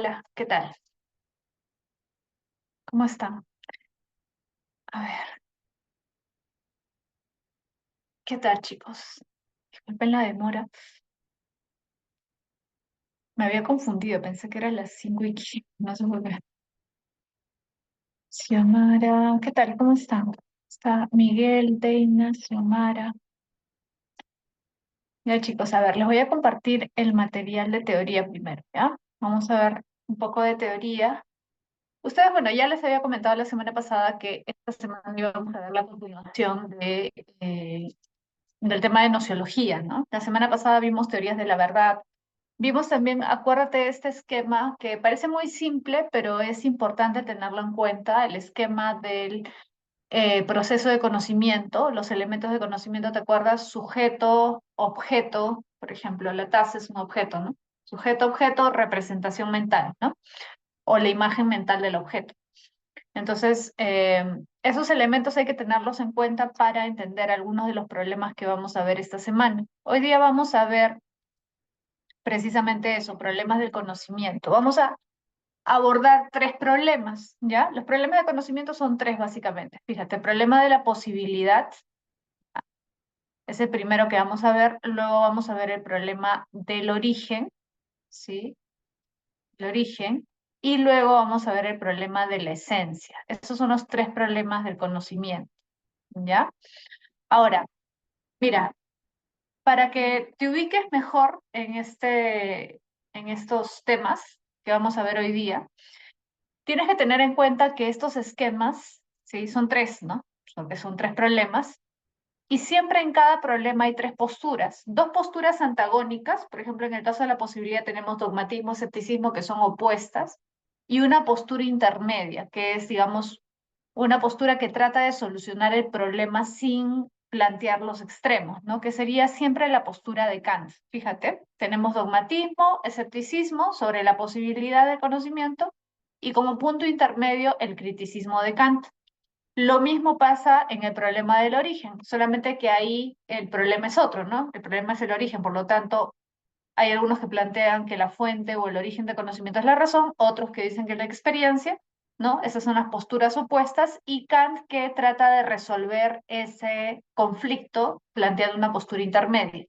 Hola, ¿qué tal? ¿Cómo están? A ver, ¿qué tal, chicos? Disculpen la demora. Me había confundido, pensé que eran las 5:15. No sé por qué. Xiomara, ¿qué tal? ¿Cómo están? Está Miguel, Deina, Xiomara. Ya, chicos, a ver, les voy a compartir el material de teoría primero, ¿ya? Vamos a ver un poco de teoría. Ustedes, bueno, ya les había comentado la semana pasada que esta semana íbamos a ver la continuación del tema de nociología, ¿no? La semana pasada vimos teorías de la verdad. Vimos también, acuérdate de este esquema que parece muy simple, pero es importante tenerlo en cuenta, el esquema del proceso de conocimiento, los elementos de conocimiento, ¿te acuerdas? Sujeto, objeto, por ejemplo, la taza es un objeto, ¿no? Sujeto, objeto, representación mental, ¿no? O la imagen mental del objeto. Entonces, esos elementos hay que tenerlos en cuenta para entender algunos de los problemas que vamos a ver esta semana. Hoy día vamos a ver precisamente eso, problemas del conocimiento. Vamos a abordar tres problemas, ¿ya? Los problemas de conocimiento son tres básicamente. Fíjate, el problema de la posibilidad es el primero que vamos a ver, luego vamos a ver el problema del origen, ¿sí? El origen, y luego vamos a ver el problema de la esencia. Esos son los tres problemas del conocimiento, ¿ya? Ahora, mira, para que te ubiques mejor en estos temas que vamos a ver hoy día, tienes que tener en cuenta que estos esquemas, ¿sí? Son tres, ¿no? Son tres problemas. Y siempre en cada problema hay tres posturas. Dos posturas antagónicas, por ejemplo, en el caso de la posibilidad tenemos dogmatismo, escepticismo, que son opuestas, y una postura intermedia, que es, digamos, una postura que trata de solucionar el problema sin plantear los extremos, ¿no? Que sería siempre la postura de Kant. Fíjate, tenemos dogmatismo, escepticismo sobre la posibilidad del conocimiento y como punto intermedio el criticismo de Kant. Lo mismo pasa en el problema del origen, solamente que ahí el problema es otro, ¿no? El problema es el origen, por lo tanto, hay algunos que plantean que la fuente o el origen del conocimiento es la razón, otros que dicen que es la experiencia, ¿no? Esas son las posturas opuestas y Kant que trata de resolver ese conflicto planteando una postura intermedia.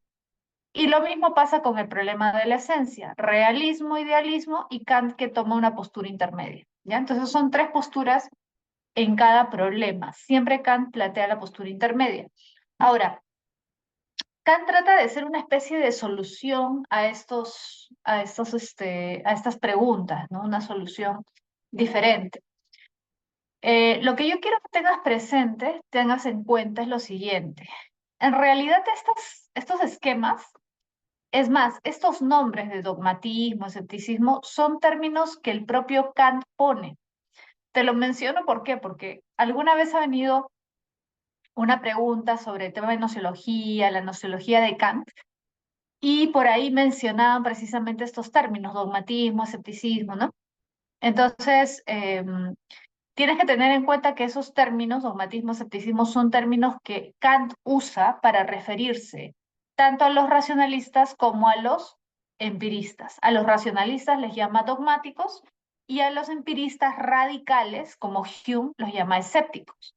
Y lo mismo pasa con el problema de la esencia, realismo, idealismo y Kant que toma una postura intermedia, ¿ya? Entonces son tres posturas en cada problema. Siempre Kant plantea la postura intermedia. Ahora, Kant trata de ser una especie de solución a estas preguntas, ¿no? Una solución diferente. Lo que yo quiero que tengas presente, tengas en cuenta es lo siguiente. En realidad, estos esquemas, es más, estos nombres de dogmatismo, escepticismo, son términos que el propio Kant pone. Te lo menciono, ¿por qué? Porque alguna vez ha venido una pregunta sobre el tema de nociología, la nociología de Kant, y por ahí mencionaban precisamente estos términos, dogmatismo, escepticismo, ¿no? Entonces, tienes que tener en cuenta que esos términos, dogmatismo, escepticismo, son términos que Kant usa para referirse tanto a los racionalistas como a los empiristas. A los racionalistas les llama dogmáticos y a los empiristas radicales, como Hume, los llama escépticos.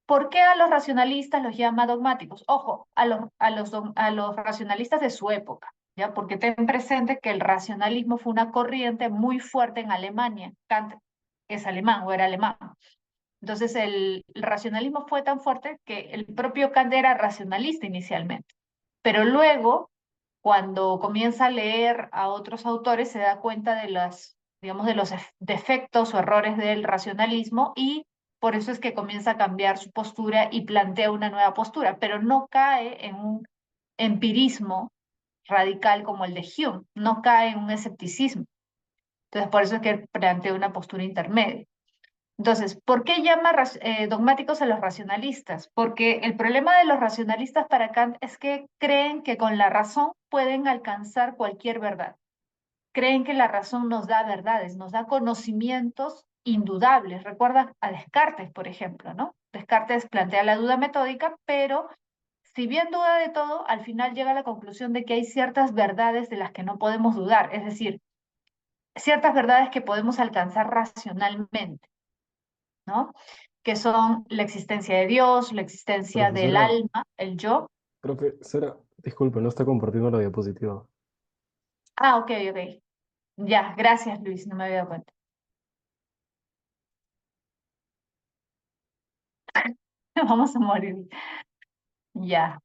¿Por qué a los racionalistas los llama dogmáticos? Ojo, a los racionalistas de su época, ¿ya? Porque ten presente que el racionalismo fue una corriente muy fuerte en Alemania. Kant es alemán o era alemán. Entonces el racionalismo fue tan fuerte que el propio Kant era racionalista inicialmente. Pero luego, cuando comienza a leer a otros autores, se da cuenta de digamos, de los defectos o errores del racionalismo y por eso es que comienza a cambiar su postura y plantea una nueva postura, pero no cae en un empirismo radical como el de Hume, no cae en un escepticismo. Entonces, por eso es que él plantea una postura intermedia. Entonces, ¿por qué llama dogmáticos a los racionalistas? Porque el problema de los racionalistas para Kant es que creen que con la razón pueden alcanzar cualquier verdad. Creen que la razón nos da verdades, nos da conocimientos indudables. Recuerda a Descartes, por ejemplo, ¿no? Descartes plantea la duda metódica, pero si bien duda de todo, al final llega a la conclusión de que hay ciertas verdades de las que no podemos dudar. Es decir, ciertas verdades que podemos alcanzar racionalmente, ¿no? Que son la existencia de Dios, la existencia del Profesora, alma, el yo. profesora, disculpe, no está compartiendo la diapositiva. Ah, ok, ok. Ya, gracias Luis, no me había dado cuenta. Vamos a morir. Ya,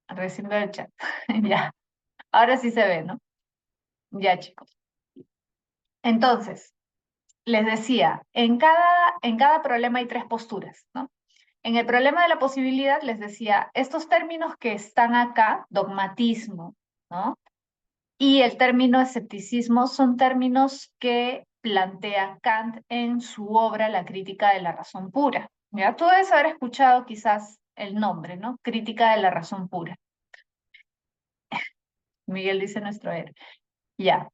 recién veo el chat. Ya, ahora sí se ve, ¿no? Ya, chicos. Entonces, les decía, en cada problema hay tres posturas, ¿no? En el problema de la posibilidad, les decía, estos términos que están acá, dogmatismo, ¿no? Y el término escepticismo son términos que plantea Kant en su obra La crítica de la razón pura. ¿Ya? Tú debes haber escuchado quizás el nombre, ¿no? Crítica de la razón pura. Miguel dice nuestro héroe. Ya.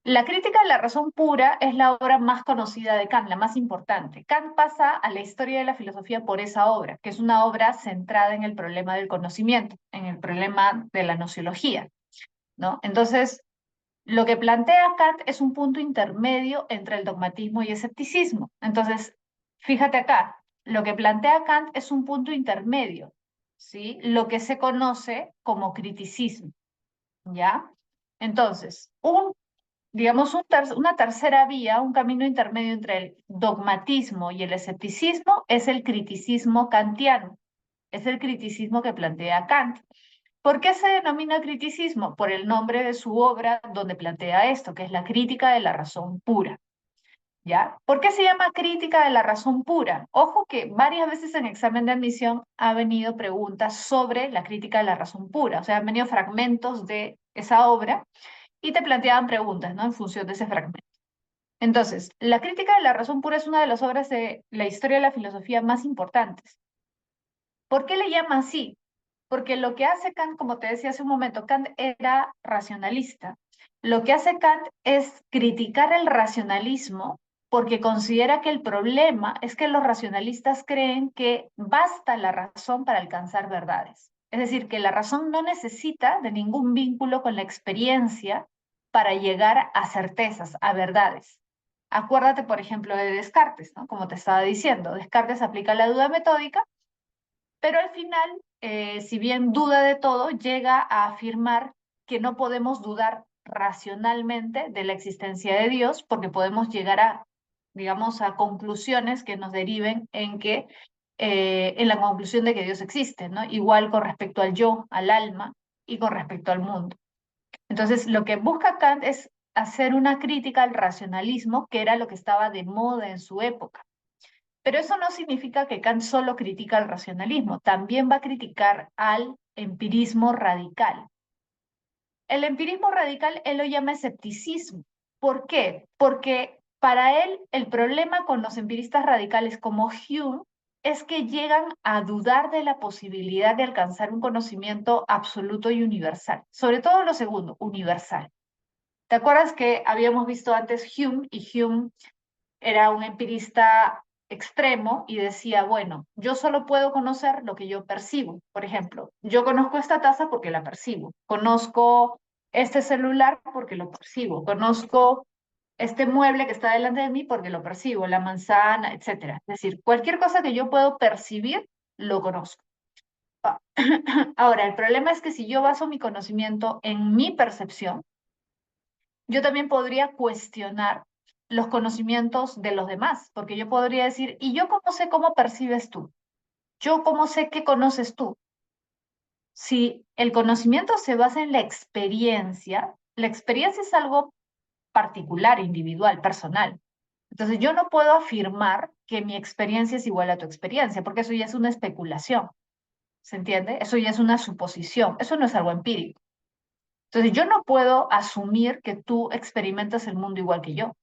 La crítica de la razón pura es la obra más conocida de Kant, la más importante. Kant pasa a la historia de la filosofía por esa obra, que es una obra centrada en el problema del conocimiento, en el problema de la nociología, ¿no? Entonces, lo que plantea Kant es un punto intermedio entre el dogmatismo y escepticismo. Entonces, fíjate acá, lo que plantea Kant es un punto intermedio, ¿sí? Lo que se conoce como criticismo, ¿ya? Entonces, digamos, una tercera vía, un camino intermedio entre el dogmatismo y el escepticismo es el criticismo kantiano, es el criticismo que plantea Kant. ¿Por qué se denomina criticismo? Por el nombre de su obra donde plantea esto, que es la crítica de la razón pura. ¿Ya? ¿Por qué se llama crítica de la razón pura? Ojo que varias veces en examen de admisión ha venido preguntas sobre la crítica de la razón pura, o sea, han venido fragmentos de esa obra y te planteaban preguntas, ¿no? En función de ese fragmento. Entonces, la crítica de la razón pura es una de las obras de la historia de la filosofía más importantes. ¿Por qué le llama así? Porque lo que hace Kant, como te decía hace un momento, Kant era racionalista. Lo que hace Kant es criticar el racionalismo porque considera que el problema es que los racionalistas creen que basta la razón para alcanzar verdades. Es decir, que la razón no necesita de ningún vínculo con la experiencia para llegar a certezas, a verdades. Acuérdate, por ejemplo, de Descartes, ¿no? Como te estaba diciendo, Descartes aplica la duda metódica pero al final, si bien duda de todo, llega a afirmar que no podemos dudar racionalmente de la existencia de Dios, porque podemos llegar a, digamos, a conclusiones que nos deriven en la conclusión de que Dios existe, ¿no? Igual con respecto al yo, al alma y con respecto al mundo. Entonces, lo que busca Kant es hacer una crítica al racionalismo, que era lo que estaba de moda en su época. Pero eso no significa que Kant solo critica el racionalismo, también va a criticar al empirismo radical. El empirismo radical él lo llama escepticismo. ¿Por qué? Porque para él el problema con los empiristas radicales como Hume es que llegan a dudar de la posibilidad de alcanzar un conocimiento absoluto y universal, sobre todo lo segundo, universal. ¿Te acuerdas que habíamos visto antes Hume y Hume era un empirista extremo y decía, bueno, yo solo puedo conocer lo que yo percibo. Por ejemplo, yo conozco esta taza porque la percibo, conozco este celular porque lo percibo, conozco este mueble que está delante de mí porque lo percibo, la manzana, etcétera. Es decir, cualquier cosa que yo puedo percibir, lo conozco. Ah, Ahora, el problema es que si yo baso mi conocimiento en mi percepción, yo también podría cuestionar los conocimientos de los demás, porque yo podría decir, ¿y yo cómo sé cómo percibes tú? ¿Yo cómo sé qué conoces tú? Si el conocimiento se basa en la experiencia es algo particular, individual, personal. Entonces yo no puedo afirmar que mi experiencia es igual a tu experiencia, porque eso ya es una especulación, ¿se entiende? Eso ya es una suposición, eso no es algo empírico. Entonces yo no puedo asumir que tú experimentas el mundo igual que yo.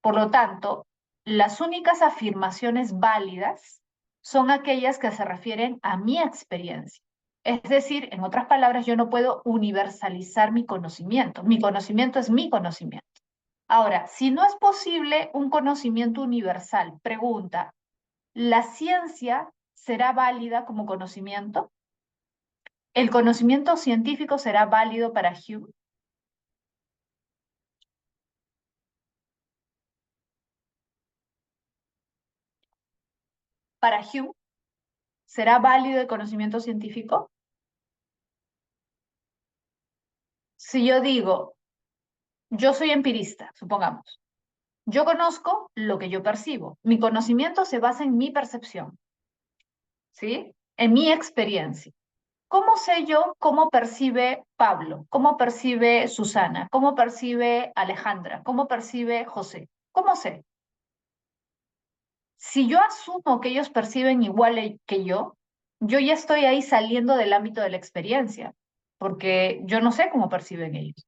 Por lo tanto, las únicas afirmaciones válidas son aquellas que se refieren a mi experiencia. Es decir, en otras palabras, yo no puedo universalizar mi conocimiento. Mi conocimiento es mi conocimiento. Ahora, si no es posible un conocimiento universal, pregunta, ¿la ciencia será válida como conocimiento? ¿El conocimiento científico será válido para Hume? para Hume, ¿será válido el conocimiento científico? Si yo digo, yo soy empirista, supongamos, yo conozco lo que yo percibo, mi conocimiento se basa en mi percepción, ¿sí? En mi experiencia. ¿Cómo sé yo cómo percibe Pablo? ¿Cómo percibe Susana? ¿Cómo percibe Alejandra? ¿Cómo percibe José? ¿Cómo sé? Si yo asumo que ellos perciben igual que yo ya estoy ahí saliendo del ámbito de la experiencia, porque yo no sé cómo perciben ellos.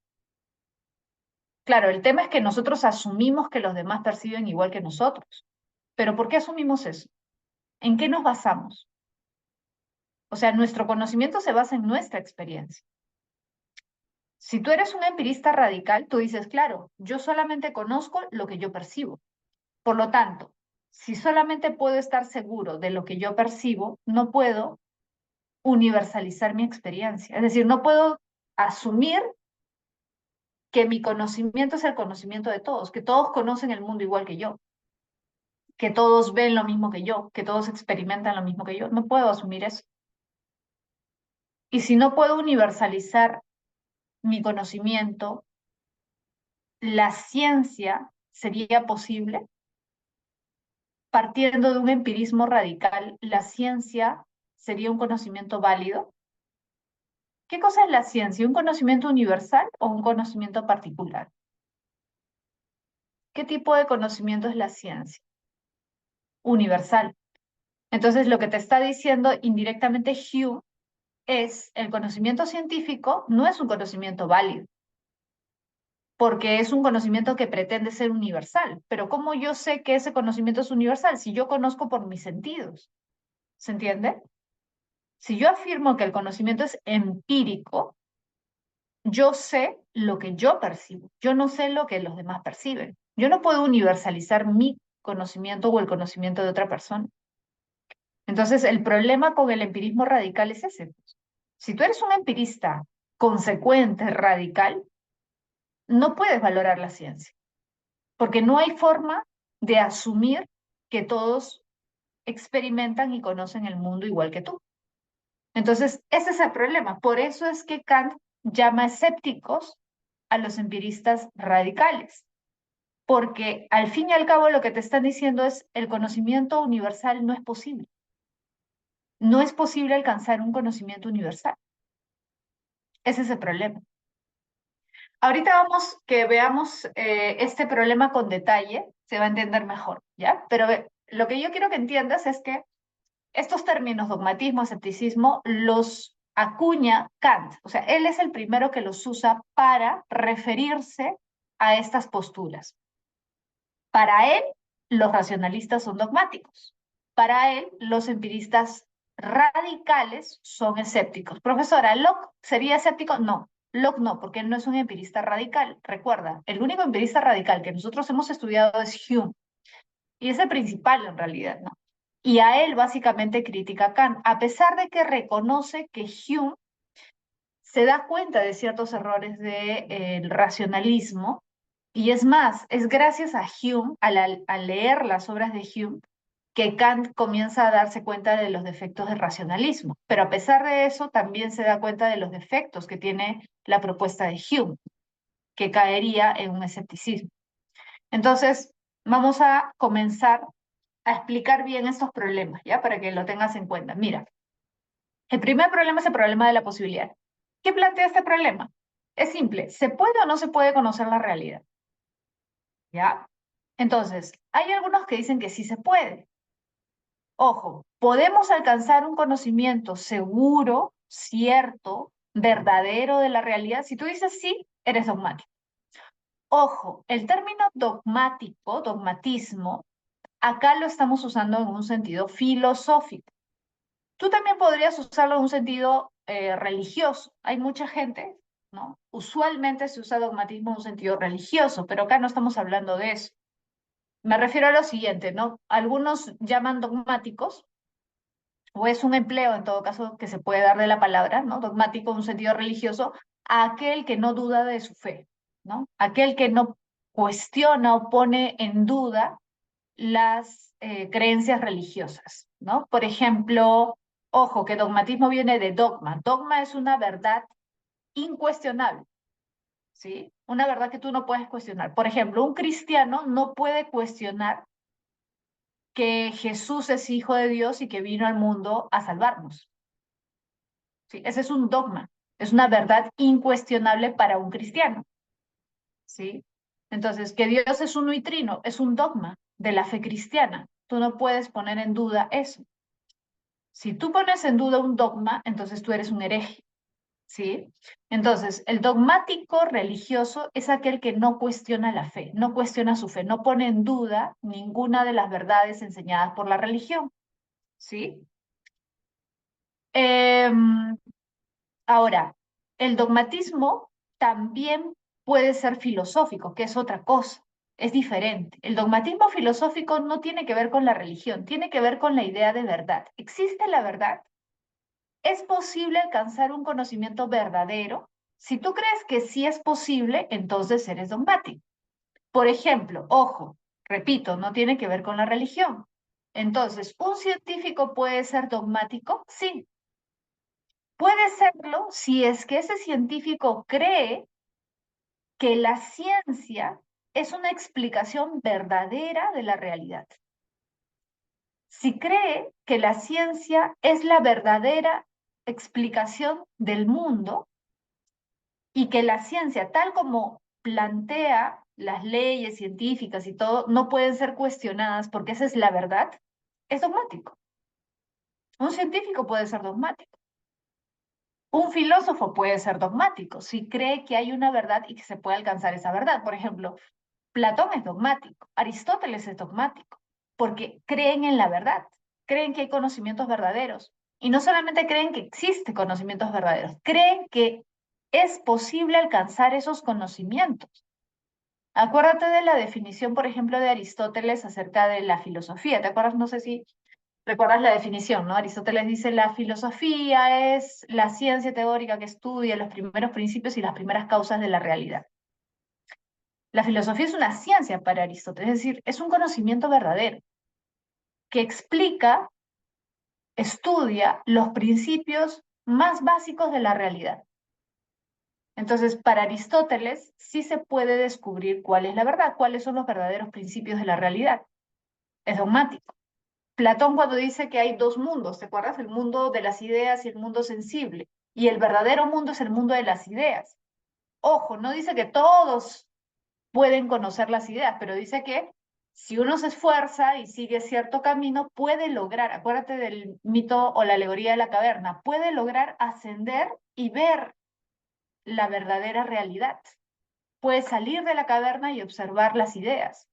Claro, el tema es que nosotros asumimos que los demás perciben igual que nosotros. Pero ¿por qué asumimos eso? ¿En qué nos basamos? O sea, nuestro conocimiento se basa en nuestra experiencia. Si tú eres un empirista radical, tú dices, claro, yo solamente conozco lo que yo percibo. Por lo tanto, si solamente puedo estar seguro de lo que yo percibo, no puedo universalizar mi experiencia. Es decir, no puedo asumir que mi conocimiento es el conocimiento de todos, que todos conocen el mundo igual que todos ven lo mismo que yo, que todos experimentan lo mismo que yo. No puedo asumir eso. Y si no puedo universalizar mi conocimiento, la ciencia sería posible. Partiendo de un empirismo radical, ¿la ciencia sería un conocimiento válido? ¿Qué cosa es la ciencia? ¿Un conocimiento universal o un conocimiento particular? ¿Qué tipo de conocimiento es la ciencia? Universal. Entonces, lo que te está diciendo indirectamente Hume es el conocimiento científico no es un conocimiento válido, porque es un conocimiento que pretende ser universal. Pero ¿cómo yo sé que ese conocimiento es universal si yo conozco por mis sentidos? ¿Se entiende? Si yo afirmo que el conocimiento es empírico, yo sé lo que yo percibo, yo no sé lo que los demás perciben. Yo no puedo universalizar mi conocimiento o el conocimiento de otra persona. Entonces, el problema con el empirismo radical es ese. Si tú eres un empirista consecuente, radical, no puedes valorar la ciencia, porque no hay forma de asumir que todos experimentan y conocen el mundo igual que tú. Entonces, ese es el problema. Por eso es que Kant llama escépticos a los empiristas radicales, porque al fin y al cabo lo que te están diciendo es el conocimiento universal no es posible. No es posible alcanzar un conocimiento universal. Ese es el problema. Ahorita vamos que veamos este problema con detalle, se va a entender mejor, ¿ya? Pero lo que yo quiero que entiendas es que estos términos, dogmatismo, escepticismo, los acuña Kant. O sea, él es el primero que los usa para referirse a estas posturas. Para él, los racionalistas son dogmáticos. Para él, los empiristas radicales son escépticos. Profesora, ¿Locke sería escéptico? No, Locke no, porque él no es un empirista radical. Recuerda, el único empirista radical que nosotros hemos estudiado es Hume, y es el principal en realidad, ¿no? Y a él básicamente critica a Kant, a pesar de que reconoce que Hume se da cuenta de ciertos errores del racionalismo, y es más, es gracias a Hume, al leer las obras de Hume, que Kant comienza a darse cuenta de los defectos del racionalismo. Pero a pesar de eso, también se da cuenta de los defectos que tiene la propuesta de Hume, que caería en un escepticismo. Entonces, vamos a comenzar a explicar bien estos problemas, ¿ya? Para que lo tengas en cuenta. Mira, el primer problema es el problema de la posibilidad. ¿Qué plantea este problema? Es simple, ¿se puede o no se puede conocer la realidad? ¿Ya? Entonces, hay algunos que dicen que sí se puede. Ojo, podemos alcanzar un conocimiento seguro, cierto, verdadero de la realidad. Si tú dices sí, eres dogmático. Ojo, el término dogmático, dogmatismo, acá lo estamos usando en un sentido filosófico. Tú también podrías usarlo en un sentido religioso. Hay mucha gente, ¿no? Usualmente se usa dogmatismo en un sentido religioso, pero acá no estamos hablando de eso. Me refiero a lo siguiente, ¿no? Algunos llaman dogmáticos, o es un empleo en todo caso que se puede dar de la palabra, ¿no? Dogmático en un sentido religioso, a aquel que no duda de su fe, ¿no? Aquel que no cuestiona o pone en duda las creencias religiosas. ¿no? Por ejemplo, ojo, que dogmatismo viene de dogma. Dogma es una verdad incuestionable, ¿sí? Una verdad que tú no puedes cuestionar. Por ejemplo, un cristiano no puede cuestionar que Jesús es hijo de Dios y que vino al mundo a salvarnos, ¿sí? Ese es un dogma, es una verdad incuestionable para un cristiano, ¿sí? Entonces, que Dios es uno y trino es un dogma de la fe cristiana. Tú no puedes poner en duda eso. Si tú pones en duda un dogma, entonces tú eres un hereje, ¿sí? Entonces, el dogmático religioso es aquel que no cuestiona la fe, no cuestiona su fe, no pone en duda ninguna de las verdades enseñadas por la religión, ¿sí? Em, Ahora, el dogmatismo también puede ser filosófico, que es otra cosa, es diferente. El dogmatismo filosófico no tiene que ver con la religión, tiene que ver con la idea de verdad. ¿Existe la verdad? ¿Es posible alcanzar un conocimiento verdadero? Si tú crees que sí es posible, entonces eres dogmático. Por ejemplo, ojo, repito, no tiene que ver con la religión. Entonces, ¿un científico puede ser dogmático? Sí, puede serlo si es que ese científico cree que la ciencia es una explicación verdadera de la realidad. Si cree que la ciencia es la verdadera explicación del mundo y que la ciencia, tal como plantea las leyes científicas y todo, no pueden ser cuestionadas porque esa es la verdad, es dogmático. Un científico puede ser dogmático. Un filósofo puede ser dogmático si cree que hay una verdad y que se puede alcanzar esa verdad. Por ejemplo, Platón es dogmático, Aristóteles es dogmático, porque creen en la verdad, creen que hay conocimientos verdaderos. Y no solamente creen que existen conocimientos verdaderos, creen que es posible alcanzar esos conocimientos. Acuérdate de la definición, por ejemplo, de Aristóteles acerca de la filosofía. ¿Te acuerdas? No sé si recuerdas la definición, ¿no? Aristóteles dice, la filosofía es la ciencia teórica que estudia los primeros principios y las primeras causas de la realidad. La filosofía es una ciencia para Aristóteles, es decir, es un conocimiento verdadero que explica, estudia los principios más básicos de la realidad. Entonces, para Aristóteles sí se puede descubrir cuál es la verdad, cuáles son los verdaderos principios de la realidad. Es dogmático. Platón cuando dice que hay dos mundos, ¿te acuerdas? El mundo de las ideas y el mundo sensible. Y el verdadero mundo es el mundo de las ideas. Ojo, no dice que todos pueden conocer las ideas, pero dice que si uno se esfuerza y sigue cierto camino, puede lograr, acuérdate del mito o la alegoría de la caverna, puede lograr ascender y ver la verdadera realidad. Puede salir de la caverna y observar las ideas,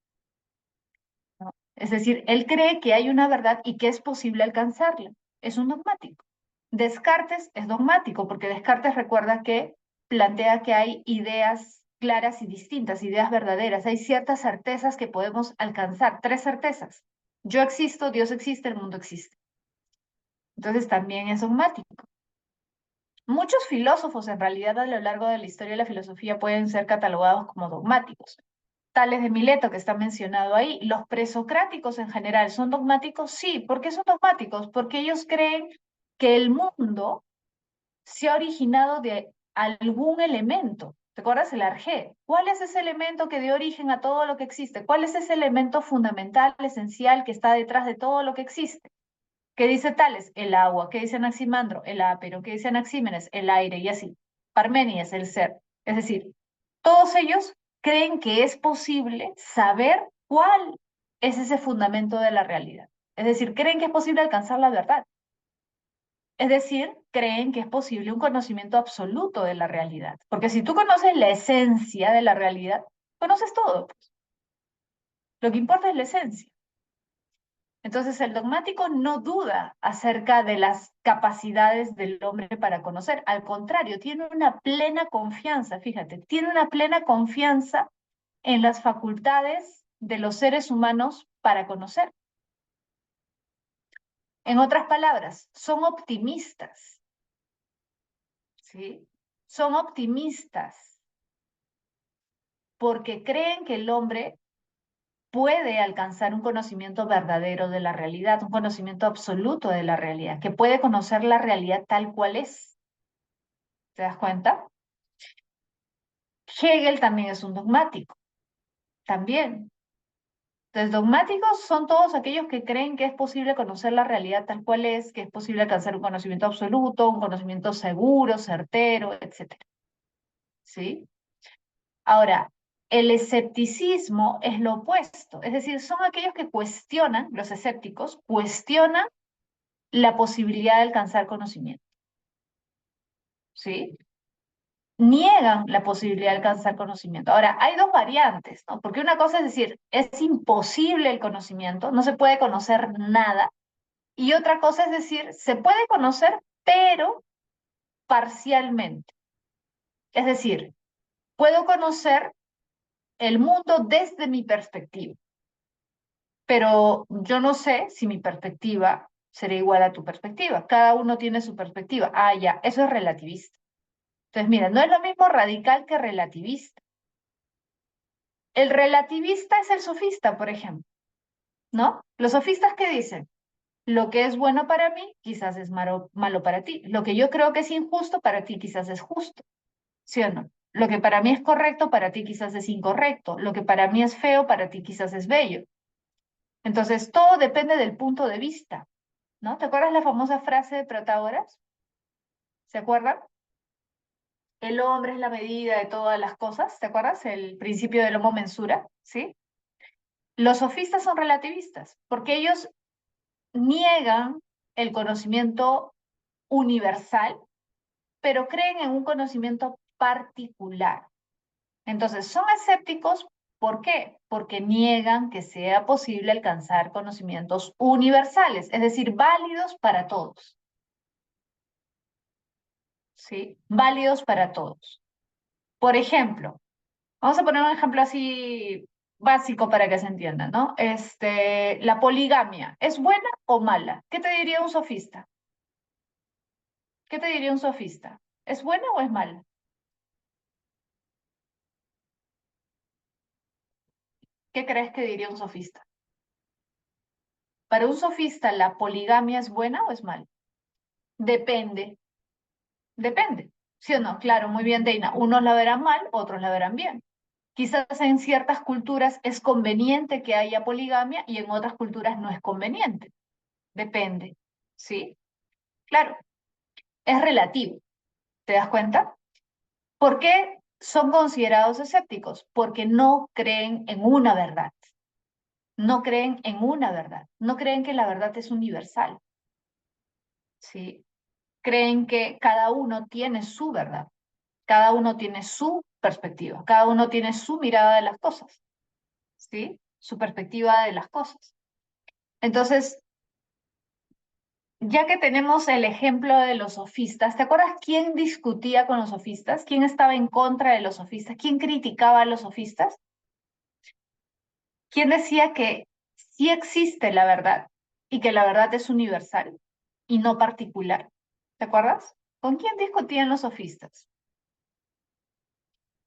¿no? Es decir, él cree que hay una verdad y que es posible alcanzarla. Es un dogmático. Descartes es dogmático porque Descartes recuerda que plantea que hay ideas claras y distintas, ideas verdaderas. Hay ciertas certezas que podemos alcanzar, tres certezas. Yo existo, Dios existe, el mundo existe. Entonces también es dogmático. Muchos filósofos en realidad a lo largo de la historia de la filosofía pueden ser catalogados como dogmáticos. Tales de Mileto, que está mencionado ahí. Los presocráticos en general son dogmáticos, sí. ¿Por qué son dogmáticos? Porque ellos creen que el mundo se ha originado de algún elemento. ¿Te acuerdas? El arjé. ¿Cuál es ese elemento que dio origen a todo lo que existe? ¿Cuál es ese elemento fundamental, esencial, que está detrás de todo lo que existe? ¿Qué dice Tales? El agua. ¿Qué dice Anaximandro? El ápero. ¿Qué dice Anaxímenes? El aire y así. Parménides, el ser. Es decir, todos ellos creen que es posible saber cuál es ese fundamento de la realidad. Es decir, creen que es posible alcanzar la verdad. Es decir, creen que es posible un conocimiento absoluto de la realidad. Porque si tú conoces la esencia de la realidad, conoces todo, pues. Lo que importa es la esencia. Entonces, el dogmático no duda acerca de las capacidades del hombre para conocer. Al contrario, tiene una plena confianza, fíjate, tiene una plena confianza en las facultades de los seres humanos para conocer. En otras palabras, son optimistas, ¿sí? Son optimistas porque creen que el hombre puede alcanzar un conocimiento verdadero de la realidad, un conocimiento absoluto de la realidad, que puede conocer la realidad tal cual es. ¿Te das cuenta? Hegel también es un dogmático, también. Entonces, dogmáticos son todos aquellos que creen que es posible conocer la realidad tal cual es, que es posible alcanzar un conocimiento absoluto, un conocimiento seguro, certero, etcétera. ¿Sí? Ahora, el escepticismo es lo opuesto, es decir, son aquellos que cuestionan, los escépticos, cuestionan la posibilidad de alcanzar conocimiento, ¿sí? Niegan la posibilidad de alcanzar conocimiento. Ahora, hay dos variantes, ¿no? Porque una cosa es decir, es imposible el conocimiento, no se puede conocer nada, y otra cosa es decir, se puede conocer, pero parcialmente. Es decir, puedo conocer el mundo desde mi perspectiva, pero yo no sé si mi perspectiva será igual a tu perspectiva. Cada uno tiene su perspectiva. Ah, ya, eso es relativista. Entonces, mira, no es lo mismo radical que relativista. El relativista es el sofista, por ejemplo, ¿no? Los sofistas que dicen, lo que es bueno para mí quizás es malo para ti. Lo que yo creo que es injusto para ti quizás es justo, ¿sí o no? Lo que para mí es correcto para ti quizás es incorrecto. Lo que para mí es feo para ti quizás es bello. Entonces, todo depende del punto de vista, ¿no? ¿Te acuerdas la famosa frase de Protágoras? ¿Se acuerdan? El hombre es la medida de todas las cosas, ¿te acuerdas? El principio del homo mensura, ¿sí? Los sofistas son relativistas, porque ellos niegan el conocimiento universal, pero creen en un conocimiento particular. Entonces, son escépticos, ¿por qué? Porque niegan que sea posible alcanzar conocimientos universales, es decir, válidos para todos, ¿sí? Válidos para todos. Por ejemplo, vamos a poner un ejemplo así básico para que se entienda, ¿no? La poligamia, ¿es buena o mala? ¿Qué te diría un sofista? ¿Qué te diría un sofista? ¿Es buena o es mala? ¿Qué crees que diría un sofista? Para un sofista, ¿la poligamia es buena o es mala? Depende, depende. ¿Sí o no? Claro, muy bien, Deina. Unos la verán mal, otros la verán bien. Quizás en ciertas culturas es conveniente que haya poligamia y en otras culturas no es conveniente. Depende. ¿Sí? Claro, es relativo. ¿Te das cuenta? ¿Por qué son considerados escépticos? Porque no creen en una verdad. No creen en una verdad. No creen que la verdad es universal. ¿Sí? Creen que cada uno tiene su verdad, cada uno tiene su perspectiva, cada uno tiene su mirada de las cosas, ¿sí? Su perspectiva de las cosas. Entonces, ya que tenemos el ejemplo de los sofistas, ¿te acuerdas quién discutía con los sofistas? ¿Quién estaba en contra de los sofistas? ¿Quién criticaba a los sofistas? ¿Quién decía que sí existe la verdad y que la verdad es universal y no particular? ¿Te acuerdas? ¿Con quién discutían los sofistas?